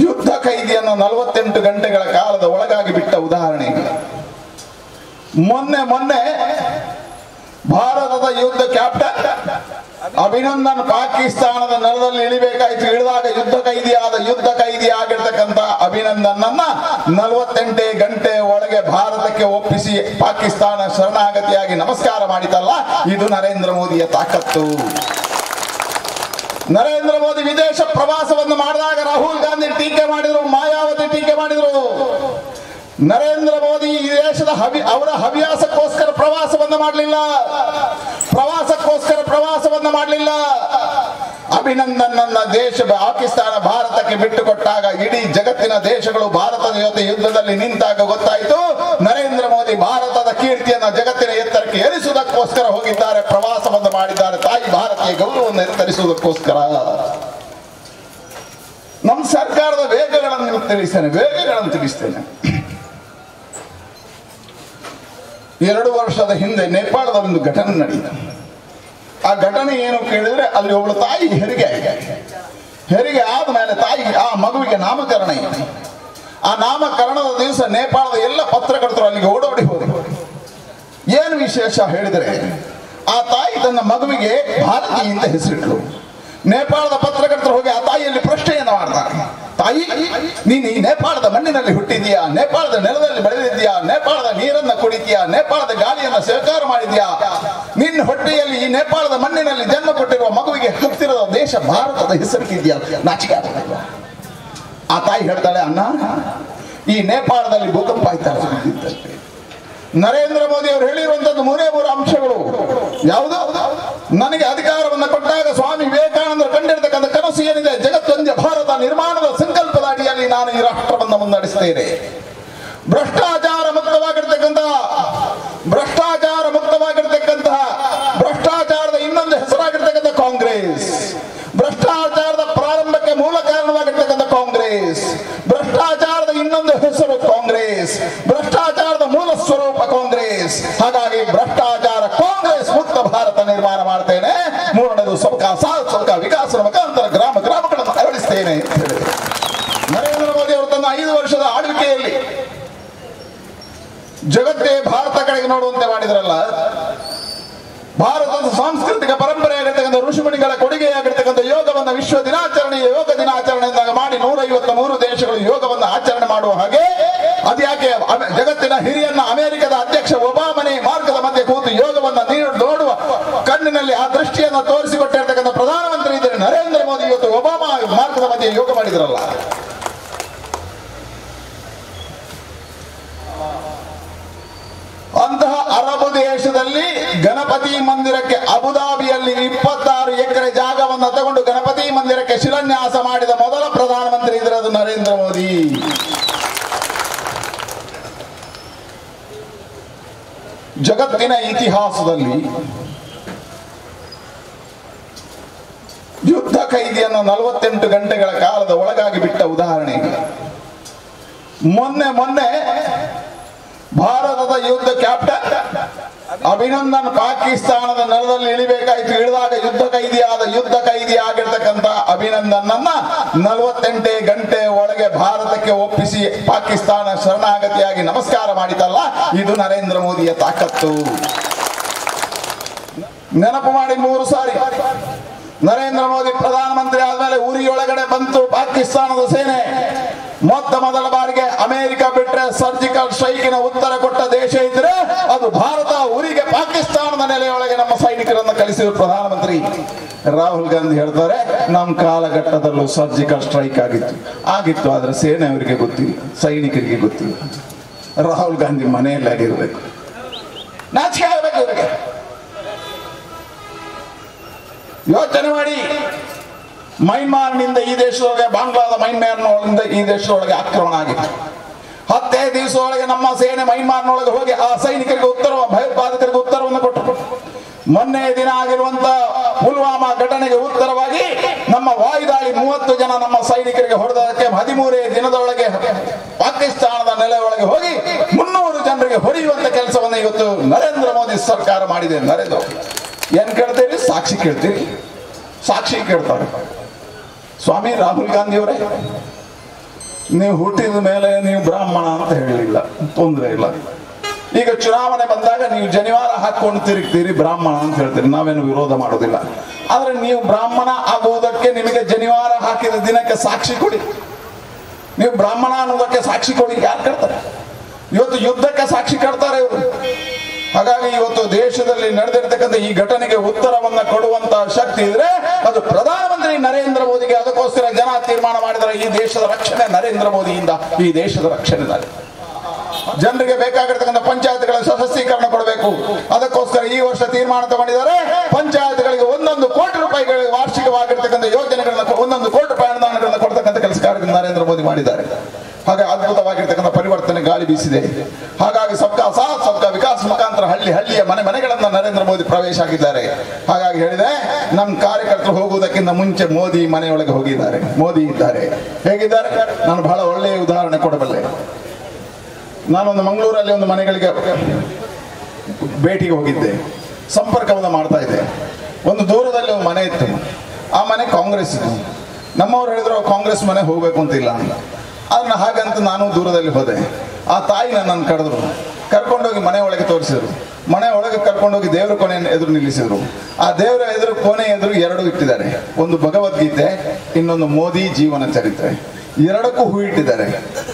[SPEAKER 3] ಯುದ್ಧ ಕೈದಿಯನ್ನು 48 ಗಂಟೆಗಳ ಕಾಲದ ಒಳಗಾಗಿ ಬಿಟ್ಟ ಉದಾಹರಣೆ. ಮೊನ್ನೆ ಭಾರತದ ಯುದ್ಧ ಕ್ಯಾಪ್ಟನ್ ಅಭಿನಂದನ್ ಪಾಕಿಸ್ತಾನದ ನೆಲದಲ್ಲಿ ಇಳಿಬೇಕಾಯ್ತು. ಇಳಿದಾಗ ಯುದ್ಧ ಕೈದಿ ಆಗಿರ್ತಕ್ಕಂಥ ಅಭಿನಂದನ್ 48 ಗಂಟೆ ಒಳಗೆ ಭಾರತಕ್ಕೆ ಒಪ್ಪಿಸಿ ಪಾಕಿಸ್ತಾನ ಶರಣಾಗತಿಯಾಗಿ ನಮಸ್ಕಾರ ಮಾಡಿತಲ್ಲ, ಇದು ನರೇಂದ್ರ ಮೋದಿಯ ತಾಕತ್ತು. ನರೇಂದ್ರ ಮೋದಿ ವಿದೇಶ ಪ್ರವಾಸವನ್ನು ಮಾಡಿದಾಗ ರಾಹುಲ್ ಗಾಂಧಿ ಟೀಕೆ ಮಾಡಿದ್ರು, ಮಾಯಾವತಿ ಟೀಕೆ ಮಾಡಿದ್ರು. ನರೇಂದ್ರ ಮೋದಿ ಈ ದೇಶದ ಅವರ ಹವ್ಯಾಸಕ್ಕೋಸ್ಕರ ಪ್ರವಾಸವನ್ನು ಮಾಡಲಿಲ್ಲ. ಅಭಿನಂದನ್ ನನ್ನ ದೇಶ ಪಾಕಿಸ್ತಾನ ಭಾರತಕ್ಕೆ ಬಿಟ್ಟು ಕೊಟ್ಟಾಗ ಇಡೀ ಜಗತ್ತಿನ ದೇಶಗಳು ಭಾರತದ ಜೊತೆ ಯುದ್ಧದಲ್ಲಿ ನಿಂತಾಗ ಗೊತ್ತಾಯಿತು ನರೇಂದ್ರ ಮೋದಿ ಭಾರತದ ಕೀರ್ತಿಯನ್ನ ಜಗತ್ತಿನ ಎತ್ತರಕ್ಕೆ ಏರಿಸುವುದಕ್ಕೋಸ್ಕರ ಹೋಗಿದ್ದಾರೆ, ಪ್ರವಾಸವನ್ನು ಮಾಡಿದ್ದಾರೆ, ತಾಯಿ ಭಾರತೀಯ ಗೌರವವನ್ನು ಎತ್ತರಿಸುವುದಕ್ಕೋಸ್ಕರ. ನಮ್ಮ ಸರ್ಕಾರದ ವೇಗಗಳನ್ನು ತಿಳಿಸ್ತೇನೆ. 2 ವರ್ಷದ ಹಿಂದೆ ನೇಪಾಳದ ಒಂದು ಘಟನೆ ನಡೆಯಿತು. ಆ ಘಟನೆ ಏನು ಕೇಳಿದ್ರೆ, ಅಲ್ಲಿ ಒಬ್ಬಳು ತಾಯಿ ಹೆರಿಗೆ ಆದ್ಮೇಲೆ ತಾಯಿ ಆ ಮಗುವಿಗೆ ನಾಮಕರಣ ಇದೆ. ಆ ನಾಮಕರಣದ ದಿವಸ ನೇಪಾಳದ ಎಲ್ಲ ಪತ್ರಕರ್ತರು ಅಲ್ಲಿಗೆ ಓಡೋಡಿ ಹೋದರು. ಏನು ವಿಶೇಷ ಹೇಳಿದರೆ, ಆ ತಾಯಿ ತನ್ನ ಮಗುವಿಗೆ ಭಾರತಿ ಅಂತ ಹೆಸರಿಟ್ಲು. ನೇಪಾಳದ ಪತ್ರಕರ್ತರು ಹೋಗಿ ಆ ತಾಯಿಯಲ್ಲಿ ಪ್ರಶ್ನೆಯನ್ನು ಮಾಡ್ತಾರೆ. ತಾಯಿ, ನೀನು ಈ ನೇಪಾಳದ ಮಣ್ಣಿನಲ್ಲಿ ಹುಟ್ಟಿದ್ಯಾ, ನೇಪಾಳದ ನೆಲದಲ್ಲಿ ಬೆಳೆದಿದ್ಯಾ, ನೇಪಾಳದ ನೀರನ್ನ ಕುಡಿತೀಯಾ, ನೇಪಾಳದ ಗಾಳಿಯನ್ನು ಸ್ವೀಕಾರ ಮಾಡಿದ್ಯಾ, ನಿನ್ನ ಹೊಟ್ಟೆಯಲ್ಲಿ ಈ ನೇಪಾಳದ ಮಣ್ಣಿನಲ್ಲಿ ಜನ್ಮ ಕೊಟ್ಟಿರುವ ಮಗುವಿಗೆ ಹತ್ತಿರದ ದೇಶ ಭಾರತದ ಹೆಸರಿಗಿದ್ಯಾ, ನಾಚಿಕೆ ಆಗ್ತದೆ. ಆ ತಾಯಿ ಹೇಳ್ತಾಳೆ, ಅಣ್ಣ, ಈ ನೇಪಾಳದಲ್ಲಿ ಭೂಕಂಪ ಆಯ್ತಲ್ಲ. ನರೇಂದ್ರ ಮೋದಿ ಅವರು ಹೇಳಿರುವಂತದ್ದು 3 ಅಂಶಗಳು. ಯಾವುದು? ನನಗೆ ಅಧಿಕಾರವನ್ನು ಕೊಟ್ಟಾಗ ಸ್ವಾಮಿ ವಿವೇಕಾನಂದರು ಕಂಡಿರ್ತಕ್ಕಂಥ ಕನಸು ಏನಿದೆ, ಜಗತ್ತೊಂದೇ ಭಾರತ ನಿರ್ಮಾಣದ ಸಂಕಲ್ಪದ ಅಡಿಯಲ್ಲಿ ನಾನು ಈ ರಾಷ್ಟ್ರವನ್ನು ಮುನ್ನಡೆಸ್ತೇನೆ. ಭ್ರಷ್ಟಾಚಾರ ಮುಕ್ತವಾಗಿರ್ತಕ್ಕಂತಹ ಭ್ರಷ್ಟಾಚಾರದ ಇನ್ನೊಂದು ಹೆಸರಾಗಿರ್ತಕ್ಕಂಥ ಕಾಂಗ್ರೆಸ್, ಭ್ರಷ್ಟಾಚಾರದ ಪ್ರಾರಂಭಕ್ಕೆ ಮೂಲ ಕಾರಣವಾಗಿರ್ತಕ್ಕಂಥ ಕಾಂಗ್ರೆಸ್, ಭ್ರಷ್ಟಾಚಾರದ ಇನ್ನೊಂದು ಹೆಸರು ಕಾಂಗ್ರೆಸ್, ಭ್ರಷ್ಟಾಚಾರದ ಮೂಲ ಸ್ವರೂಪ ಕಾಂಗ್ರೆಸ್. ಹಾಗಾಗಿ ಭ್ರಷ್ಟಾಚಾರ ಕಾಂಗ್ರೆಸ್ ಮುಕ್ತ ಭಾರತ ನಿರ್ಮಾಣ ಮಾಡ್ತೇನೆ. 3ನೇದು ಸಬಕ ಸಾಥ್ ಸಬಕ ವಿಕಾಸದ ಮುಖಾಂತರ ಗ್ರಾಮ ಗ್ರಾಮಗಳನ್ನು ಅಳವಡಿಸ್ತೇನೆ. ನರೇಂದ್ರ ಮೋದಿ ಅವರು ತನ್ನ 5 ವರ್ಷದ ಆಳ್ವಿಕೆಯಲ್ಲಿ ಜಗತ್ತೇ ಭಾರತ ಕಡೆಗೆ ನೋಡುವಂತೆ ಮಾಡಿದ್ರಲ್ಲ. ಭಾರತದ ಸಾಂಸ್ಕೃತಿಕ ಪರಂಪರೆಯಾಗಿರ್ತಕ್ಕಂಥ ಋಷಿಮುನಿಗಳ ಕೊಡುಗೆಯಾಗಿರ್ತಕ್ಕಂಥ ಯೋಗವನ್ನ ವಿಶ್ವ ದಿನಾಚರಣೆಯ ಯೋಗ ದಿನಾಚರಣೆಯಿಂದ ಮಾಡಿ 153 ದೇಶಗಳು ಯೋಗವನ್ನು ಆಚರಣೆ ಮಾಡುವ ಹಾಗೆ ಅದ್ಯಾಕೆ ಜಗತ್ತಿನ ಹಿರಿಯನ್ನ ಅಮೆರಿಕದ ಅಧ್ಯಕ್ಷ ಒಬಾಮನೇ ಮಾರ್ಗದ ಮಧ್ಯೆ ಕೂತು ಯೋಗವನ್ನ ನೋಡುವ ಕಣ್ಣಿನಲ್ಲಿ ಆ ದೃಷ್ಟಿಯನ್ನು ತೋರಿಸಿಕೊಟ್ಟಿರ್ತಕ್ಕಂಥ ಪ್ರಧಾನಮಂತ್ರಿ ಇದ್ದಾರೆ ನರೇಂದ್ರ ಮೋದಿ ಇವತ್ತು ಒಬಾಮ ಮಾರ್ಗದ ಮಧ್ಯೆ ಯೋಗ ಮಾಡಿದ್ರಲ್ಲ. ಅಂತಹ ಅರಬ್ ದೇಶದಲ್ಲಿ ಗಣಪತಿ ಮಂದಿರಕ್ಕೆ ಅಬುದಾಬಿಯಲ್ಲಿ 26 ಎಕರೆ ಜಾಗವನ್ನು ತಗೊಂಡು ಗಣಪತಿ ಮಂದಿರಕ್ಕೆ ಶಿಲಾನ್ಯಾಸ ಮಾಡಿದ ಮೊದಲ ಪ್ರಧಾನಮಂತ್ರಿ ಇದ್ರೆ ಅದು ನರೇಂದ್ರ ಮೋದಿ. ಜಗತ್ತಿನ ಇತಿಹಾಸದಲ್ಲಿ ಯುದ್ಧ ಖೈದಿಯನ್ನು 48 ಗಂಟೆಗಳ ಕಾಲದ ಒಳಗಾಗಿ ಬಿಟ್ಟ ಉದಾಹರಣೆ ಮೊನ್ನೆ ಭಾರತದ ಯುದ್ಧ ಕ್ಯಾಪ್ಟನ್ ಅಭಿನಂದನ್ ಪಾಕಿಸ್ತಾನದ ನೆಲದಲ್ಲಿ ಇಳಿಬೇಕಾಯ್ತು. ಇಳಿದಾಗ ಯುದ್ಧ ಖೈದಿ ಆಗಿರ್ತಕ್ಕಂಥ ಅಭಿನಂದನ್ 48 ಗಂಟೆ ಒಳಗೆ ಭಾರತಕ್ಕೆ ಒಪ್ಪಿಸಿ ಪಾಕಿಸ್ತಾನ ಶರಣಾಗತಿಯಾಗಿ ನಮಸ್ಕಾರ ಮಾಡಿತಲ್ಲ, ಇದು ನರೇಂದ್ರ ಮೋದಿಯ ತಾಕತ್ತು. ನೆನಪು ಮಾಡಿ 3 ಸಾರಿ ನರೇಂದ್ರ ಮೋದಿ ಪ್ರಧಾನಮಂತ್ರಿ ಆದ್ಮೇಲೆ ಉರಿಯೊಳಗಡೆ ಬಂತು ಪಾಕಿಸ್ತಾನದ ಸೇನೆ. ಮೊದಲ ಬಾರಿಗೆ ಅಮೆರಿಕ ಬಿಟ್ರೆ ಸರ್ಜಿಕಲ್ ಸ್ಟ್ರೈಕಿನ ಉತ್ತರ ಕೊಟ್ಟ ದೇಶ ಇದ್ರೆ ಅದು ಭಾರತ. ಊರಿಗೆ ಪಾಕಿಸ್ತಾನದ ನೆಲೆಯೊಳಗೆ ನಮ್ಮ ಸೈನಿಕರನ್ನು ಕಳಿಸಿದ ಪ್ರಧಾನಮಂತ್ರಿ. ರಾಹುಲ್ ಗಾಂಧಿ ಹೇಳ್ತಾರೆ ನಮ್ಮ ಕಾಲಘಟ್ಟದಲ್ಲೂ ಸರ್ಜಿಕಲ್ ಸ್ಟ್ರೈಕ್ ಆಗಿತ್ತು ಆದ್ರೆ ಸೇನೆಯವರಿಗೆ ಗೊತ್ತಿಲ್ಲ, ಸೈನಿಕರಿಗೆ ಗೊತ್ತಿಲ್ಲ. ರಾಹುಲ್ ಗಾಂಧಿ ಮನೆಯಲ್ಲಿ ಆಗಿರ್ಬೇಕು, ನಾಚಿಕೆ ಆಗಬೇಕು ಇವರಿಗೆ. ಯೋಚನೆ ಮಾಡಿ, ಮೈನ್ಮಾರ್ನಿಂದ ಈ ದೇಶದೊಳಗೆ, ಬಾಂಗ್ಲಾದ ಮೈನ್ಮಾರ್ನಿಂದ ಈ ದೇಶದೊಳಗೆ ಆಕ್ರಮಣ ಆಗಿತ್ತು. 15 ದಿವಸದೊಳಗೆ ನಮ್ಮ ಸೇನೆ ಮೈನ್ಮಾರ್ನೊಳಗೆ ಹೋಗಿ ಆ ಸೈನಿಕರಿಗೆ ಭಯೋತ್ಪಾದಕರಿಗೆ ಉತ್ತರವನ್ನು ಕೊಟ್ಟರು. ಮೊನ್ನೆ ದಿನ ಆಗಿರುವಂತ ಪುಲ್ವಾಮಾ ಘಟನೆಗೆ ಉತ್ತರವಾಗಿ ನಮ್ಮ ವಾಯುದಾಳಿ 30 ಜನ ನಮ್ಮ ಸೈನಿಕರಿಗೆ ಹೊಡೆದಕ್ಕೆ 13ನೇ ದಿನದೊಳಗೆ ಪಾಕಿಸ್ತಾನದ ನೆಲೆಯೊಳಗೆ ಹೋಗಿ 300 ಜನರಿಗೆ ಹೊಡೆಯುವಂತ ಕೆಲಸವನ್ನು ಇವತ್ತು ನರೇಂದ್ರ ಮೋದಿ ಸರ್ಕಾರ ಮಾಡಿದೆ. ನರೇಂದ್ರ ಏನ್ ಕೇಳ್ತೀರಿ? ಸಾಕ್ಷಿ ಕೇಳ್ತೀರಿ? ಸಾಕ್ಷಿ ಕೇಳ್ತಾರೆ. ಸ್ವಾಮಿ ರಾಹುಲ್ ಗಾಂಧಿ ಅವರೇ, ನೀವು ಹುಟ್ಟಿದ ಮೇಲೆ ನೀವು ಬ್ರಾಹ್ಮಣ ಅಂತ ಹೇಳಲಿಲ್ಲ, ತೊಂದರೆ ಇಲ್ಲ. ಈಗ ಚುನಾವಣೆ ಬಂದಾಗ ನೀವು ಜನಿವಾರ ಹಾಕೊಂಡು ತಿರುಗ್ತೀರಿ, ಬ್ರಾಹ್ಮಣ ಅಂತ ಹೇಳ್ತೀರಿ, ನಾವೇನು ವಿರೋಧ ಮಾಡೋದಿಲ್ಲ. ಆದ್ರೆ ನೀವು ಬ್ರಾಹ್ಮಣ ಆಗುವುದಕ್ಕೆ ನಿಮಗೆ ಜನಿವಾರ ಹಾಕಿದ ದಿನಕ್ಕೆ ಸಾಕ್ಷಿ ಕೊಡಿ. ನೀವು ಬ್ರಾಹ್ಮಣ ಅನ್ನೋದಕ್ಕೆ ಸಾಕ್ಷಿ ಕೊಡಿ. ಯಾರು ಕೇಳ್ತಾರೆ? ಇವತ್ತು ಯುದ್ಧಕ್ಕೆ ಸಾಕ್ಷಿ ಕೇಳ್ತಾರೆ ಇವರು. ಹಾಗಾಗಿ ಇವತ್ತು ದೇಶದಲ್ಲಿ ನಡೆದಿರ್ತಕ್ಕಂಥ ಈ ಘಟನೆಗೆ ಉತ್ತರವನ್ನ ಕೊಡುವಂತ ಶಕ್ತಿ ಇದ್ರೆ ಅದು ಪ್ರಧಾನಮಂತ್ರಿ ನರೇಂದ್ರ ಮೋದಿಗೆ. ಅದಕ್ಕೋಸ್ಕರ ಜನ ತೀರ್ಮಾನ ಮಾಡಿದರೆ ಈ ದೇಶದ ರಕ್ಷಣೆ ನರೇಂದ್ರ ಮೋದಿಯಿಂದ, ಈ ದೇಶದ ರಕ್ಷಣೆ ಜನರಿಗೆ ಬೇಕಾಗಿರ್ತಕ್ಕಂಥ ಪಂಚಾಯತ್ಗಳ ಸಶಸ್ತೀಕರಣ ಕೊಡಬೇಕು. ಅದಕ್ಕೋಸ್ಕರ ಈ ವರ್ಷ ತೀರ್ಮಾನ ತಗೊಂಡಿದ್ದಾರೆ. ಪಂಚಾಯತ್ಗಳಿಗೆ 1 ಕೋಟಿ ರೂಪಾಯಿಗಳಿಗೆ ವಾರ್ಷಿಕವಾಗಿರ್ತಕ್ಕಂಥ ಯೋಜನೆಗಳನ್ನ 1 ಕೋಟಿ ರೂಪಾಯಿ ಅನುದಾನಗಳನ್ನ ಕೊಡ್ತಕ್ಕಂಥ ಕೆಲಸ ಕಾರ್ಯ ನರೇಂದ್ರ ಮೋದಿ ಮಾಡಿದ್ದಾರೆ. ಹಾಗೆ ಅದ್ಭುತವಾಗಿರ್ತಕ್ಕಂಥ ಪರಿವರ್ತನೆ ಗಾಳಿ ಬೀಸಿದೆ. ಹಾಗಾಗಿ ಸಬ್ಕಾ ಸಾಥ್ ಸಬ್ಕಾ ವಿಕಾಸ್ ಮುಖಾಂತರ ಹಳ್ಳಿಯ ಮನೆಗಳನ್ನ ನರೇಂದ್ರ ಮೋದಿ ಪ್ರವೇಶ ಆಗಿದ್ದಾರೆ. ಹಾಗಾಗಿ ಹೇಳಿದೆ, ನಮ್ಮ ಕಾರ್ಯಕರ್ತರು ಹೋಗುವುದಕ್ಕಿಂತ ಮುಂಚೆ ಮೋದಿ ಮನೆಯೊಳಗೆ ಹೋಗಿದ್ದಾರೆ. ಮೋದಿ ಇದ್ದಾರೆ. ಹೇಗಿದ್ದಾರೆ? ನಾನು ಬಹಳ ಒಳ್ಳೆಯ ಉದಾಹರಣೆ ಕೊಡಬಲ್ಲೆ. ನಾನೊಂದು ಮಂಗಳೂರಲ್ಲಿ ಒಂದು ಮನೆಗಳಿಗೆ ಭೇಟಿಗೆ ಹೋಗಿದ್ದೆ, ಸಂಪರ್ಕವನ್ನು ಮಾಡ್ತಾ ಇದ್ದೆ. ಒಂದು ದೂರದಲ್ಲಿ ಒಂದು ಮನೆ ಇತ್ತು. ಆ ಮನೆ ಕಾಂಗ್ರೆಸ್ ಇತ್ತು. ನಮ್ಮವ್ರು ಹೇಳಿದ್ರು ಕಾಂಗ್ರೆಸ್ ಮನೆ ಹೋಗ್ಬೇಕು ಅಂತಿಲ್ಲ ಅಂತ. ಅದನ್ನ ಹಾಗಂತ ನಾನು ದೂರದಲ್ಲಿ ಹೋದೆ. ಆ ತಾಯಿ ನನ್ನನ್ನು ಕರ್ಕೊಂಡೋಗಿ ಮನೆ ಒಳಗೆ ತೋರಿಸಿದ್ರು. ಮನೆ ಒಳಗೆ ಕರ್ಕೊಂಡೋಗಿ ದೇವರ ಕೊನೆ ಎದುರು ನಿಲ್ಲಿಸಿದ್ರು. ಆ ದೇವರ ಎದುರು ಕೊನೆ ಎದುರು 2 ಇಟ್ಟಿದ್ದಾರೆ. ಒಂದು ಭಗವದ್ಗೀತೆ, ಇನ್ನೊಂದು ಮೋದಿ ಜೀವನ ಚರಿತ್ರೆ. 2ಕ್ಕೂ ಹೂ ಇಟ್ಟಿದ್ದಾರೆ.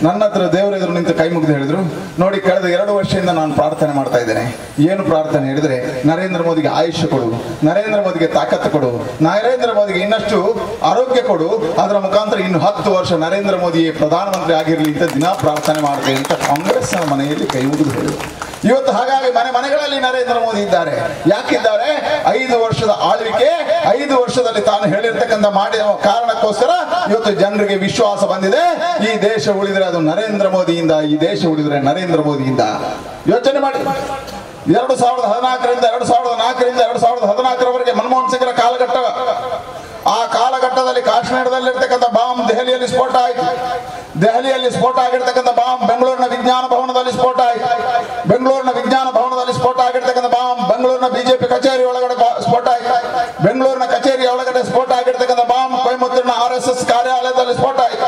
[SPEAKER 3] ನನ್ನ ಹತ್ರ ದೇವರ ಎದುರು ನಿಂತು ಕೈ ಮುಗಿದು ಹೇಳಿದ್ರು, ನೋಡಿ ಕಳೆದ 2 ವರ್ಷದಿಂದ ನಾನು ಪ್ರಾರ್ಥನೆ ಮಾಡ್ತಾ ಇದ್ದೇನೆ. ಏನು ಪ್ರಾರ್ಥನೆ ಹೇಳಿದ್ರೆ, ನರೇಂದ್ರ ಮೋದಿಗೆ ಆಯುಷ್ಯ ಕೊಡು, ನರೇಂದ್ರ ಮೋದಿಗೆ ತಾಕತ್ತು ಕೊಡು, ನರೇಂದ್ರ ಮೋದಿಗೆ ಇನ್ನಷ್ಟು ಆರೋಗ್ಯ ಕೊಡು, ಅದರ ಮುಖಾಂತರ ಇನ್ನು 10 ವರ್ಷ ನರೇಂದ್ರ ಮೋದಿ ಪ್ರಧಾನಮಂತ್ರಿ ಆಗಿರಲಿ ಅಂತ ದಿನ ಪ್ರಾರ್ಥನೆ ಮಾಡಿದೆ ಅಂತ ಕಾಂಗ್ರೆಸ್ನ ಮನೆಯಲ್ಲಿ ಕೈ ಮುಗಿದು ಹೇಳಿದ್ರು. ಇವತ್ತು ಹಾಗಾಗಿ ಮನೆಗಳಲ್ಲಿ ನರೇಂದ್ರ ಮೋದಿ ಇದ್ದಾರೆ. ಯಾಕಿದ್ದಾರೆ? 5 ವರ್ಷದ ಆಳ್ವಿಕೆ, 5 ವರ್ಷದಲ್ಲಿ ತಾನು ಹೇಳಿರ್ತಕ್ಕಂಥ ಮಾಡಿದ ಕಾರಣಕ್ಕೋಸ್ಕರ ಇವತ್ತು ಜನರಿಗೆ ವಿಶ್ವಾಸ ಬಂದಿದೆ. ಈ ದೇಶ ಉಳಿದ್ರೆ ಅದು ನರೇಂದ್ರ ಮೋದಿಯಿಂದ, ಈ ದೇಶ ಉಳಿದ್ರೆ ನರೇಂದ್ರ ಮೋದಿಯಿಂದ. ಯೋಚನೆ ಮಾಡಿ, 2014ರಿಂದ 2014ರವರೆಗೆ ಮನಮೋಹನ್ ಸಿಂಗ್ರ ಕಾಲಘಟ್ಟ. ಆ ಕಾಲಘಟ್ಟದಲ್ಲಿ ಕಾಶ್ಮೀರದಲ್ಲಿರ್ತಕ್ಕಂಥ ಬಾಂಬ್ ದೆಹಲಿಯಲ್ಲಿ ಸ್ಫೋಟ ಆಯಿತು. ದೆಹಲಿಯಲ್ಲಿ ಸ್ಫೋಟ ಆಗಿರ್ತಕ್ಕಂಥ ಬಾಂಬ್ ಬೆಂಗಳೂರಿನ ವಿಜ್ಞಾನ ಭವನದಲ್ಲಿ ಸ್ಫೋಟ ಆಯಿತು. ಬೆಂಗಳೂರಿನ ವಿಜ್ಞಾನ ಭವನದಲ್ಲಿ ಸ್ಫೋಟ ಆಗಿರ್ತಕ್ಕಂಥ ಬಾಂಬ್ ಬೆಂಗಳೂರಿನ ಬಿಜೆಪಿ ಕಚೇರಿ ಒಳಗಡೆ ಸ್ಫೋಟ ಆಯಿತು. ಬೆಂಗಳೂರಿನ ಕಚೇರಿಯ ಒಳಗಡೆ ಸ್ಫೋಟ ಆಗಿರ್ತಕ್ಕಂಥ ಬಾಂಬ್ ಕೊಯಮತ್ತೂರಿನ RSS ಕಾರ್ಯಾಲಯದಲ್ಲಿ ಸ್ಫೋಟ ಆಯಿತು.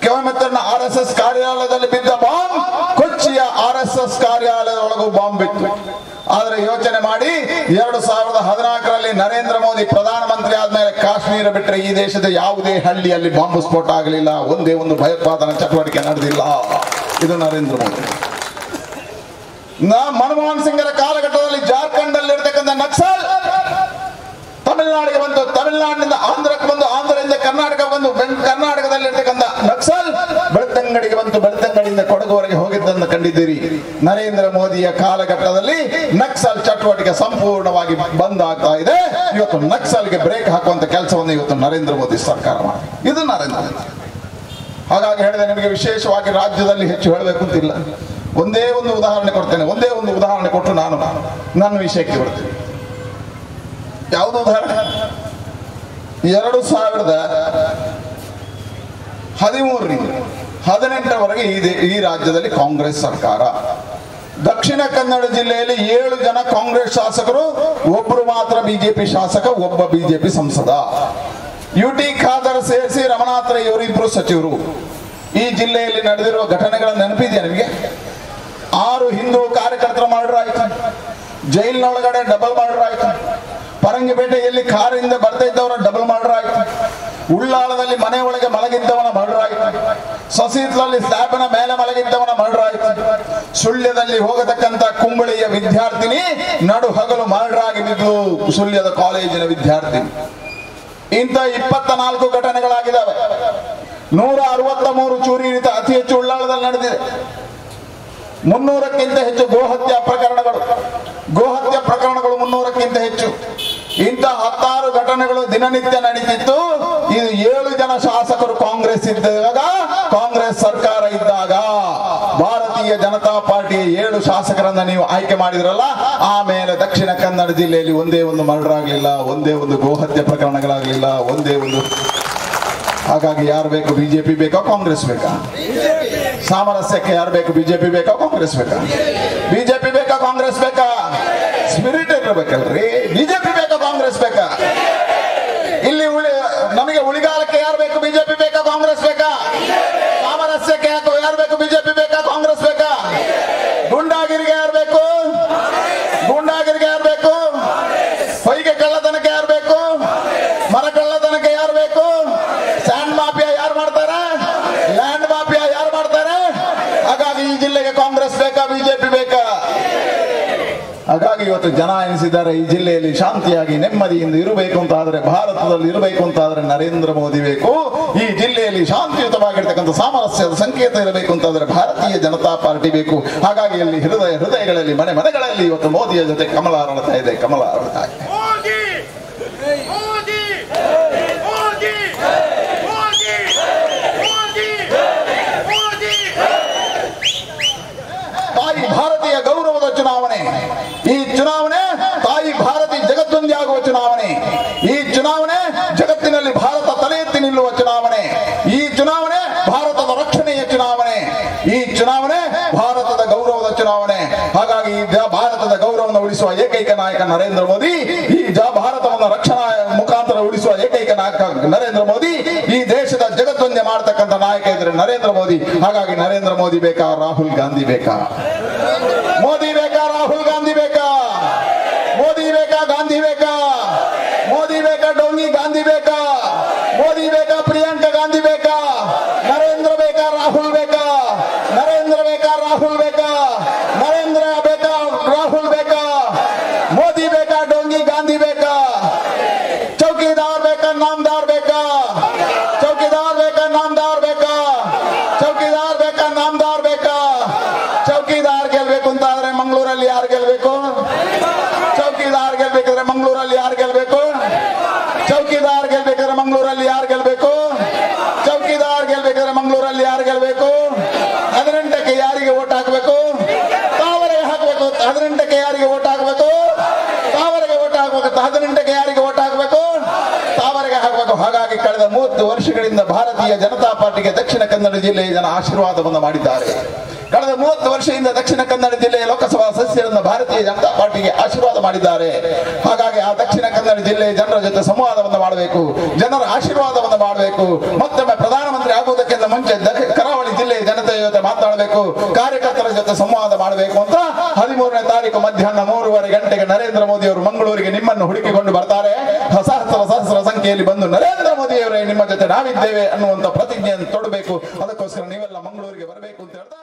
[SPEAKER 3] ಕೊಯಮತ್ತೂರಿನ RSS ಕಾರ್ಯಾಲಯದಲ್ಲಿ ಬಿದ್ದ ಬಾಂಬ್ ಕೊಚ್ಚಿಯ RSS ಕಾರ್ಯಾಲಯದೊಳಗೂ ಬಾಂಬ್ ಬಿತ್ತು. ಆದ್ರೆ ಯೋಚನೆ ಮಾಡಿ, 2014ರಲ್ಲಿ ನರೇಂದ್ರ ಮೋದಿ ಪ್ರಧಾನಮಂತ್ರಿ ಕಾಶ್ಮೀರ ಬಿಟ್ಟರೆ ಈ ದೇಶದ ಯಾವುದೇ ಹಳ್ಳಿಯಲ್ಲಿ ಬಾಂಬು ಸ್ಫೋಟ ಆಗಲಿಲ್ಲ, ಒಂದೇ ಒಂದು ಭಯೋತ್ಪಾದನಾ ಚಟುವಟಿಕೆ ನಡೆದಿಲ್ಲ. ಇದು ನರೇಂದ್ರ ಮೋದಿ. ಮನಮೋಹನ್ ಸಿಂಗರ ಕಾಲಘಟ್ಟದಲ್ಲಿ ಜಾರ್ಖಂಡ್ ಅಲ್ಲಿ ಇರ್ತಕ್ಕಂಥ ನಕ್ಸಲ್ ತಮಿಳುನಾಡಿಗೆ ಬಂದು, ತಮಿಳುನಾಡಿನಿಂದ ಆಂಧ್ರಕ್ಕೆ ಬಂದು, ಆಂಧ್ರದಿಂದ ಕರ್ನಾಟಕ ಬಂದು, ಕರ್ನಾಟಕದಲ್ಲಿ ಇರ್ತಕ್ಕಂಥ ನಕ್ಸಲ್ ಬೆಳ್ತಂಗಡಿಗೆ ಬಂತು, ಬೆಳ್ತಂಗಡಿಯಿಂದ ಕೊಡಗುವರೆಗೆ ಹೋಗಿದ್ದನ್ನು ಕಂಡಿದ್ದೀರಿ. ನರೇಂದ್ರ ಮೋದಿಯ ಕಾಲಘಟ್ಟದಲ್ಲಿ ನಕ್ಸಲ್ ಚಟುವಟಿಕೆ ಸಂಪೂರ್ಣವಾಗಿ ಬಂದ್ ಆಗ್ತಾ ಇದೆ. ಇವತ್ತು ನಕ್ಸಲ್ಗೆ ಬ್ರೇಕ್ ಹಾಕುವಂತ ಕೆಲಸವನ್ನು ಇವತ್ತು ನರೇಂದ್ರ ಮೋದಿ ಸರ್ಕಾರ ಮಾಡಿ. ಇದು ನರೇಂದ್ರ ಮೋದಿ. ಹಾಗಾಗಿ ಹೇಳಿದೆ, ನಿಮಗೆ ವಿಶೇಷವಾಗಿ ರಾಜ್ಯದಲ್ಲಿ ಹೆಚ್ಚು ಹೇಳಬೇಕು ಅಂತಿಲ್ಲ. ಒಂದೇ ಒಂದು ಉದಾಹರಣೆ ಕೊಡ್ತೇನೆ. ಒಂದೇ ಒಂದು ಉದಾಹರಣೆ ಕೊಟ್ಟು ನಾನು ನನ್ನ ವಿಷಯಕ್ಕೆ ಬರ್ತೇನೆ. ಯಾವುದು ಉದಾಹರಣೆ? 2013ರಿಂದ 2018ರವರೆಗೆ ಈ ರಾಜ್ಯದಲ್ಲಿ ಕಾಂಗ್ರೆಸ್ ಸರ್ಕಾರ. ದಕ್ಷಿಣ ಕನ್ನಡ ಜಿಲ್ಲೆಯಲ್ಲಿ 7 ಜನ ಕಾಂಗ್ರೆಸ್ ಶಾಸಕರು, ಒಬ್ಬರು ಮಾತ್ರ ಬಿಜೆಪಿ ಶಾಸಕ, ಒಬ್ಬ ಬಿಜೆಪಿ ಸಂಸದ. UT ಖಾದರ್ ಸೇರಿಸಿ ರಮನಾಥ್ ರೈ ಇವರಿಬ್ರು ಸಚಿವರು. ಈ ಜಿಲ್ಲೆಯಲ್ಲಿ ನಡೆದಿರುವ ಘಟನೆಗಳ ನೆನಪಿದೆಯಾ ನಿಮಗೆ? 6 ಹಿಂದೂ ಕಾರ್ಯಕರ್ತರ ಮರ್ಡರ್ ಆಯ್ತು, ಜೈಲಿನೊಳಗಡೆ ಡಬಲ್ ಮರ್ಡರ್ ಆಯ್ತು, ಪರಂಗಿಪೇಟೆಯಲ್ಲಿ ಕಾರಿಂದ ಬರ್ತಾ ಇದ್ದವರ ಡಬಲ್ ಮರ್ಡರ್ ಆಯ್ತು, ಉಳ್ಳಾಳದಲ್ಲಿ ಮನೆ ಒಳಗೆ ಮಲಗಿದ್ದವನ ಮರ್ಡರ್ ಆಯ್ತು, ಸಸೀತ್ಲಲ್ಲಿ ಸ್ಲ್ಯಾಬ್ನ ಮೇಲೆ ಮಲಗಿದ್ದವನ ಮರ್ಡರ್ ಆಯ್ತು, ಸುಳ್ಯದಲ್ಲಿ ಹೋಗತಕ್ಕಂತ ಕುಂಬಳಿಯ ವಿದ್ಯಾರ್ಥಿನಿ ನಡು ಹಗಲು ಮರ್ಡರ್ ಆಗಿ ಬಿದ್ದು, ಸುಳ್ಯದ ಕಾಲೇಜಿನ ವಿದ್ಯಾರ್ಥಿನಿ. ಇಂಥ 24 ಘಟನೆಗಳಾಗಿದ್ದಾವೆ. 163 ಚೂರಿ ಇರಿತ ಅತಿ ಹೆಚ್ಚು ಉಳ್ಳಾಳದಲ್ಲಿ ನಡೆದಿದೆ. 300ಕ್ಕಿಂತ ಹೆಚ್ಚು ಗೋಹತ್ಯಾ ಪ್ರಕರಣಗಳು 300ಕ್ಕಿಂತ ಹೆಚ್ಚು. ಇಂಥ 16 ಘಟನೆಗಳು ದಿನನಿತ್ಯ ನಡೀತಿತ್ತು. ಇದು 7 ಜನ ಶಾಸಕರು ಕಾಂಗ್ರೆಸ್ ಇದ್ದಾಗ, ಕಾಂಗ್ರೆಸ್ ಸರ್ಕಾರ ಇದ್ದಾಗ ಭಾರತೀಯ ಜನತಾ ಪಾರ್ಟಿಯ 7 ಶಾಸಕರನ್ನ ನೀವು ಆಯ್ಕೆ ಮಾಡಿದ್ರಲ್ಲ, ಆಮೇಲೆ ದಕ್ಷಿಣ ಕನ್ನಡ ಜಿಲ್ಲೆಯಲ್ಲಿ ಒಂದೇ ಒಂದು ಮರ್ಡರ್ ಆಗಲಿಲ್ಲ, ಒಂದೇ ಒಂದು ಗೋಹತ್ಯೆ ಪ್ರಕರಣಗಳಾಗಲಿಲ್ಲ, ಒಂದೇ ಒಂದು. ಹಾಗಾಗಿ ಯಾರು ಬೇಕು? ಬಿಜೆಪಿ ಬೇಕಾ ಕಾಂಗ್ರೆಸ್ ಬೇಕಾ? ಸಾಮರಸ್ಯಕ್ಕೆ ಯಾರು ಬೇಕು? ಬಿಜೆಪಿ ಬೇಕಾ ಕಾಂಗ್ರೆಸ್ ಬೇಕಾ? ಬಿಜೆಪಿ ಬೇಕಾ ಕಾಂಗ್ರೆಸ್ ಬೇಕಾ? ಸ್ಪಿರಿಟ್ ಇರಬೇಕಲ್ರಿ. ಬಿಜೆಪಿ ಬೇಕಾ ಕಾಂಗ್ರೆಸ್ ಬೇಕಾ? ಇಲ್ಲಿ ನಮಗೆ ಉಳಿಗಾಲಕ್ಕೆ ಯಾರು ಬೇಕು? ಬಿಜೆಪಿ ಬೇಕಾ ಕಾಂಗ್ರೆಸ್ ಬೇಕಾ? ಸಾಮರಸ್ಯಕ್ಕೆ ಯಾರು ಬೇಕು? ಬಿಜೆಪಿ ಬೇಕಾ ಕಾಂಗ್ರೆಸ್ ಬೇಕಾ? ಗುಂಡಾಗಿರಿಗೆ ಯಾರು ಬೇಕು? ಗುಂಡಾಗಿರಿಗೆ ಯಾರು ಬೇಕು? ಹೊಯ್ಗೆ ಕಳ್ಳತನಕ್ಕೆ ಯಾರು ಬೇಕು? ಮರ ಕಳ್ಳತನಕ್ಕೆ ಯಾರು ಬೇಕು? ಸ್ಯಾಂಡ್ ಮಾಫಿಯಾ ಯಾರು ಮಾಡ್ತಾರೆ? ಲ್ಯಾಂಡ್ ಮಾಫಿಯಾ ಯಾರು ಮಾಡ್ತಾರೆ? ಹಾಗಾಗಿ ಈ ಜಿಲ್ಲೆಗೆ ಕಾಂಗ್ರೆಸ್ ಬೇಕಾ ಬಿಜೆಪಿ ಬೇಕಾ? ಹಾಗಾಗಿ ಇವತ್ತು ಜನ ಎನಿಸಿದ್ದಾರೆ, ಈ ಜಿಲ್ಲೆಯಲ್ಲಿ ಶಾಂತಿಯಾಗಿ ನೆಮ್ಮದಿಯಿಂದ ಇರಬೇಕು ಅಂತ ಆದ್ರೆ, ಭಾರತದಲ್ಲಿ ಇರಬೇಕು ಅಂತ ಆದ್ರೆ ನರೇಂದ್ರ ಮೋದಿ ಬೇಕು. ಈ ಜಿಲ್ಲೆಯಲ್ಲಿ ಶಾಂತಿಯುತವಾಗಿರ್ತಕ್ಕಂಥ ಸಾಮರಸ್ಯದ ಸಂಕೇತ ಇರಬೇಕು ಅಂತಾದ್ರೆ ಭಾರತೀಯ ಜನತಾ ಪಾರ್ಟಿ ಬೇಕು. ಹಾಗಾಗಿ ಇಲ್ಲಿ ಹೃದಯಗಳಲ್ಲಿ ಮನೆಗಳಲ್ಲಿ ಇವತ್ತು ಮೋದಿಯ ಜೊತೆ ಕಮಲ ಅರಳುತ್ತಾ ಇದೆ, ಕಮಲ ಅರಳುತ್ತಾ ಇದೆ. ತಾಯಿ ಭಾರತೀಯ ಗೌರವದ ಚುನಾವಣೆ. ಈ ಚುನಾವಣೆ ತಾಯಿ ಭಾರತಿ ಜಗತ್ತೊಂದಿಯಾಗುವ ಚುನಾವಣೆ. ಈ ಚುನಾವಣೆ ಜಗತ್ತಿನಲ್ಲಿ ಭಾರತ ತಲೆ ಎತ್ತಿ ನಿಲ್ಲುವ ಚುನಾವಣೆ. ಈ ಚುನಾವಣೆ ಭಾರತದ ರಕ್ಷಣೆಯ ಚುನಾವಣೆ. ಈ ಚುನಾವಣೆ ಭಾರತದ ಗೌರವದ ಚುನಾವಣೆ. ಹಾಗಾಗಿ ಈ ಭಾರತದ ಗೌರವವನ್ನು ಉಳಿಸುವ ಏಕೈಕ ನಾಯಕ ನರೇಂದ್ರ ಮೋದಿ. ಈ ಭಾರತವನ್ನು ರಕ್ಷಣಾ ಮುಖಾಂತರ ಉಳಿಸುವ ಏಕೈಕ ನಾಯಕ ನರೇಂದ್ರ ಮೋದಿ. ಈ ದೇಶದ ಜಗತ್ತೊಂದೇ ಮಾಡತಕ್ಕಂಥ ನಾಯಕ ಇದ್ರೆ ನರೇಂದ್ರ ಮೋದಿ. ಹಾಗಾಗಿ ನರೇಂದ್ರ ಮೋದಿ ಬೇಕಾ? ರಾಹುಲ್ ಗಾಂಧಿ ಬೇಕಾ? ಮೋದಿ ಬೇಕಾ? ರಾಹುಲ್ ಗಾಂಧಿ ಬೇಕಾ? ಮೋದಿ ಬೇಕಾ? ಗಾಂಧಿ ಬೇಕಾ? ಮೋದಿ ಬೇಕಾ? ಡೋಂಗಿ ಗಾಂಧಿ ಬೇಕಾ? ಮೋದಿ ಬೇಕಾ? ಪ್ರಿಯಾಂಕಾ ಗಾಂಧಿ ಬೇಕಾ? ನರೇಂದ್ರ ಬೇಕಾ? ರಾಹುಲ್ ಬೇಕಾ? ನರೇಂದ್ರ ಬೇಕಾ? ರಾಹುಲ್ ಬೇಕಾ? ನರೇಂದ್ರ ಬೇಕಾ? ರಾಹುಲ್ ಬೇಕಾ? ಮೋದಿ ಬೇಕಾ? ಡೋಂಗಿ ಗಾಂಧಿ ಬೇಕಾ? ಚೌಕಿದಾರ್ ಬೇಕಾ? ನಾಮದಾರ್ ಬೇಕಾ? ಚೌಕಿದಾರ್ ಬೇಕಾ? ನಾಮದಾರ್ ಬೇಕಾ? ಚೌಕಿದಾರ್ ಬೇಕಾ? ನಾಮದಾರ್ ಬೇಕಾ? ಚೌಕಿದಾರ್ ಗೆಲ್ಬೇಕು ಅಂತ ಆದ್ರೆ ಮಂಗಳೂರಲ್ಲಿ ಯಾರು ಗೆಲ್ಬೇಕು? ಚೌಕಿದಾರ್ ಗೆಲ್ಬೇಕಾದ್ರೆ ಮಂಗಳೂರಲ್ಲಿ ಯಾರು ಗೆಲ್ಬೇಕು? ಚೌಕಿದಾರ್ ಗೆಲ್ಬೇಕಾದ್ರೆ ಮಂಗಳೂರಲ್ಲಿ ಯಾರು ಗೆಲ್ಬೇಕು? ಚೌಕಿದಾರ್ ಗೆಲ್ಬೇಕಾದ್ರೆ ಮಂಗಳೂರಲ್ಲಿ ಯಾರು ಗೆಲ್ಬೇಕು? 18ಕ್ಕೆ ಯಾರಿಗೆ ಓಟ್ ಹಾಕಬೇಕು? ತಾವರೆಗೆ ಹಾಕಬೇಕು. 18ಕ್ಕೆ ಯಾರಿಗೆ ಓಟ್ ಹಾಕಬೇಕು? ತಾವರೆಗೆ ಓಟ್ ಹಾಕಬೇಕು. 18ಕ್ಕೆ ಯಾರಿಗೆ ಓಟ್ ಹಾಕಬೇಕು? ತಾವರೆಗೆ ಹಾಕಬೇಕು. ಹಾಗಾಗಿ ಕಳೆದ 30 ವರ್ಷಗಳಿಂದ ಭಾರತೀಯ ಜನತಾ ಪಾರ್ಟಿಗೆ ದಕ್ಷಿಣ ಕನ್ನಡ ಜಿಲ್ಲೆಯ ಜನ ಆಶೀರ್ವಾದವನ್ನು ಮಾಡಿದ್ದಾರೆ. ಕಳೆದ 30 ವರ್ಷದಿಂದ ದಕ್ಷಿಣ ಕನ್ನಡ ಜಿಲ್ಲೆಯ ಲೋಕಸಭಾ ಸದಸ್ಯರನ್ನು ಭಾರತೀಯ ಜನತಾ ಪಾರ್ಟಿಗೆ ಆಶೀರ್ವಾದ ಮಾಡಿದ್ದಾರೆ. ಹಾಗಾಗಿ ಆ ದಕ್ಷಿಣ ಕನ್ನಡ ಜಿಲ್ಲೆಯ ಜನರ ಜೊತೆ ಸಂವಾದವನ್ನು ಮಾಡಬೇಕು, ಜನರ ಆಶೀರ್ವಾದವನ್ನು ಮಾಡಬೇಕು. ಮತ್ತೊಮ್ಮೆ ಪ್ರಧಾನಮಂತ್ರಿ ಆಗುವುದಕ್ಕಿಂತ ಮುಂಚೆ ಕರಾವಳಿ ಜಿಲ್ಲೆಯ ಜನತೆಯ ಜೊತೆ ಮಾತನಾಡಬೇಕು, ಕಾರ್ಯಕರ್ತರ ಜೊತೆ ಸಂವಾದ ಮಾಡಬೇಕು ಅಂತ 13ನೇ ತಾರೀಕು ಮಧ್ಯಾಹ್ನ 3:30 ಗಂಟೆಗೆ ನರೇಂದ್ರ ಮೋದಿ ಅವರು ಮಂಗಳೂರಿಗೆ ನಿಮ್ಮನ್ನು ಹುಡುಕಿಕೊಂಡು ಬರ್ತಾರೆ. ಸಹಸ್ರ ಸಂಖ್ಯೆಯಲ್ಲಿ ಬಂದು ನರೇಂದ್ರ ಮೋದಿ ಅವರೇ ನಿಮ್ಮ ಜೊತೆ ನಾವಿದ್ದೇವೆ ಅನ್ನುವಂತ ಪ್ರತಿಜ್ಞೆಯನ್ನು ತೊಡಬೇಕು. ಅದಕ್ಕೋಸ್ಕರ ನೀವೆಲ್ಲ ಮಂಗಳೂರಿಗೆ ಬರಬೇಕು ಅಂತ ಹೇಳ್ತಾ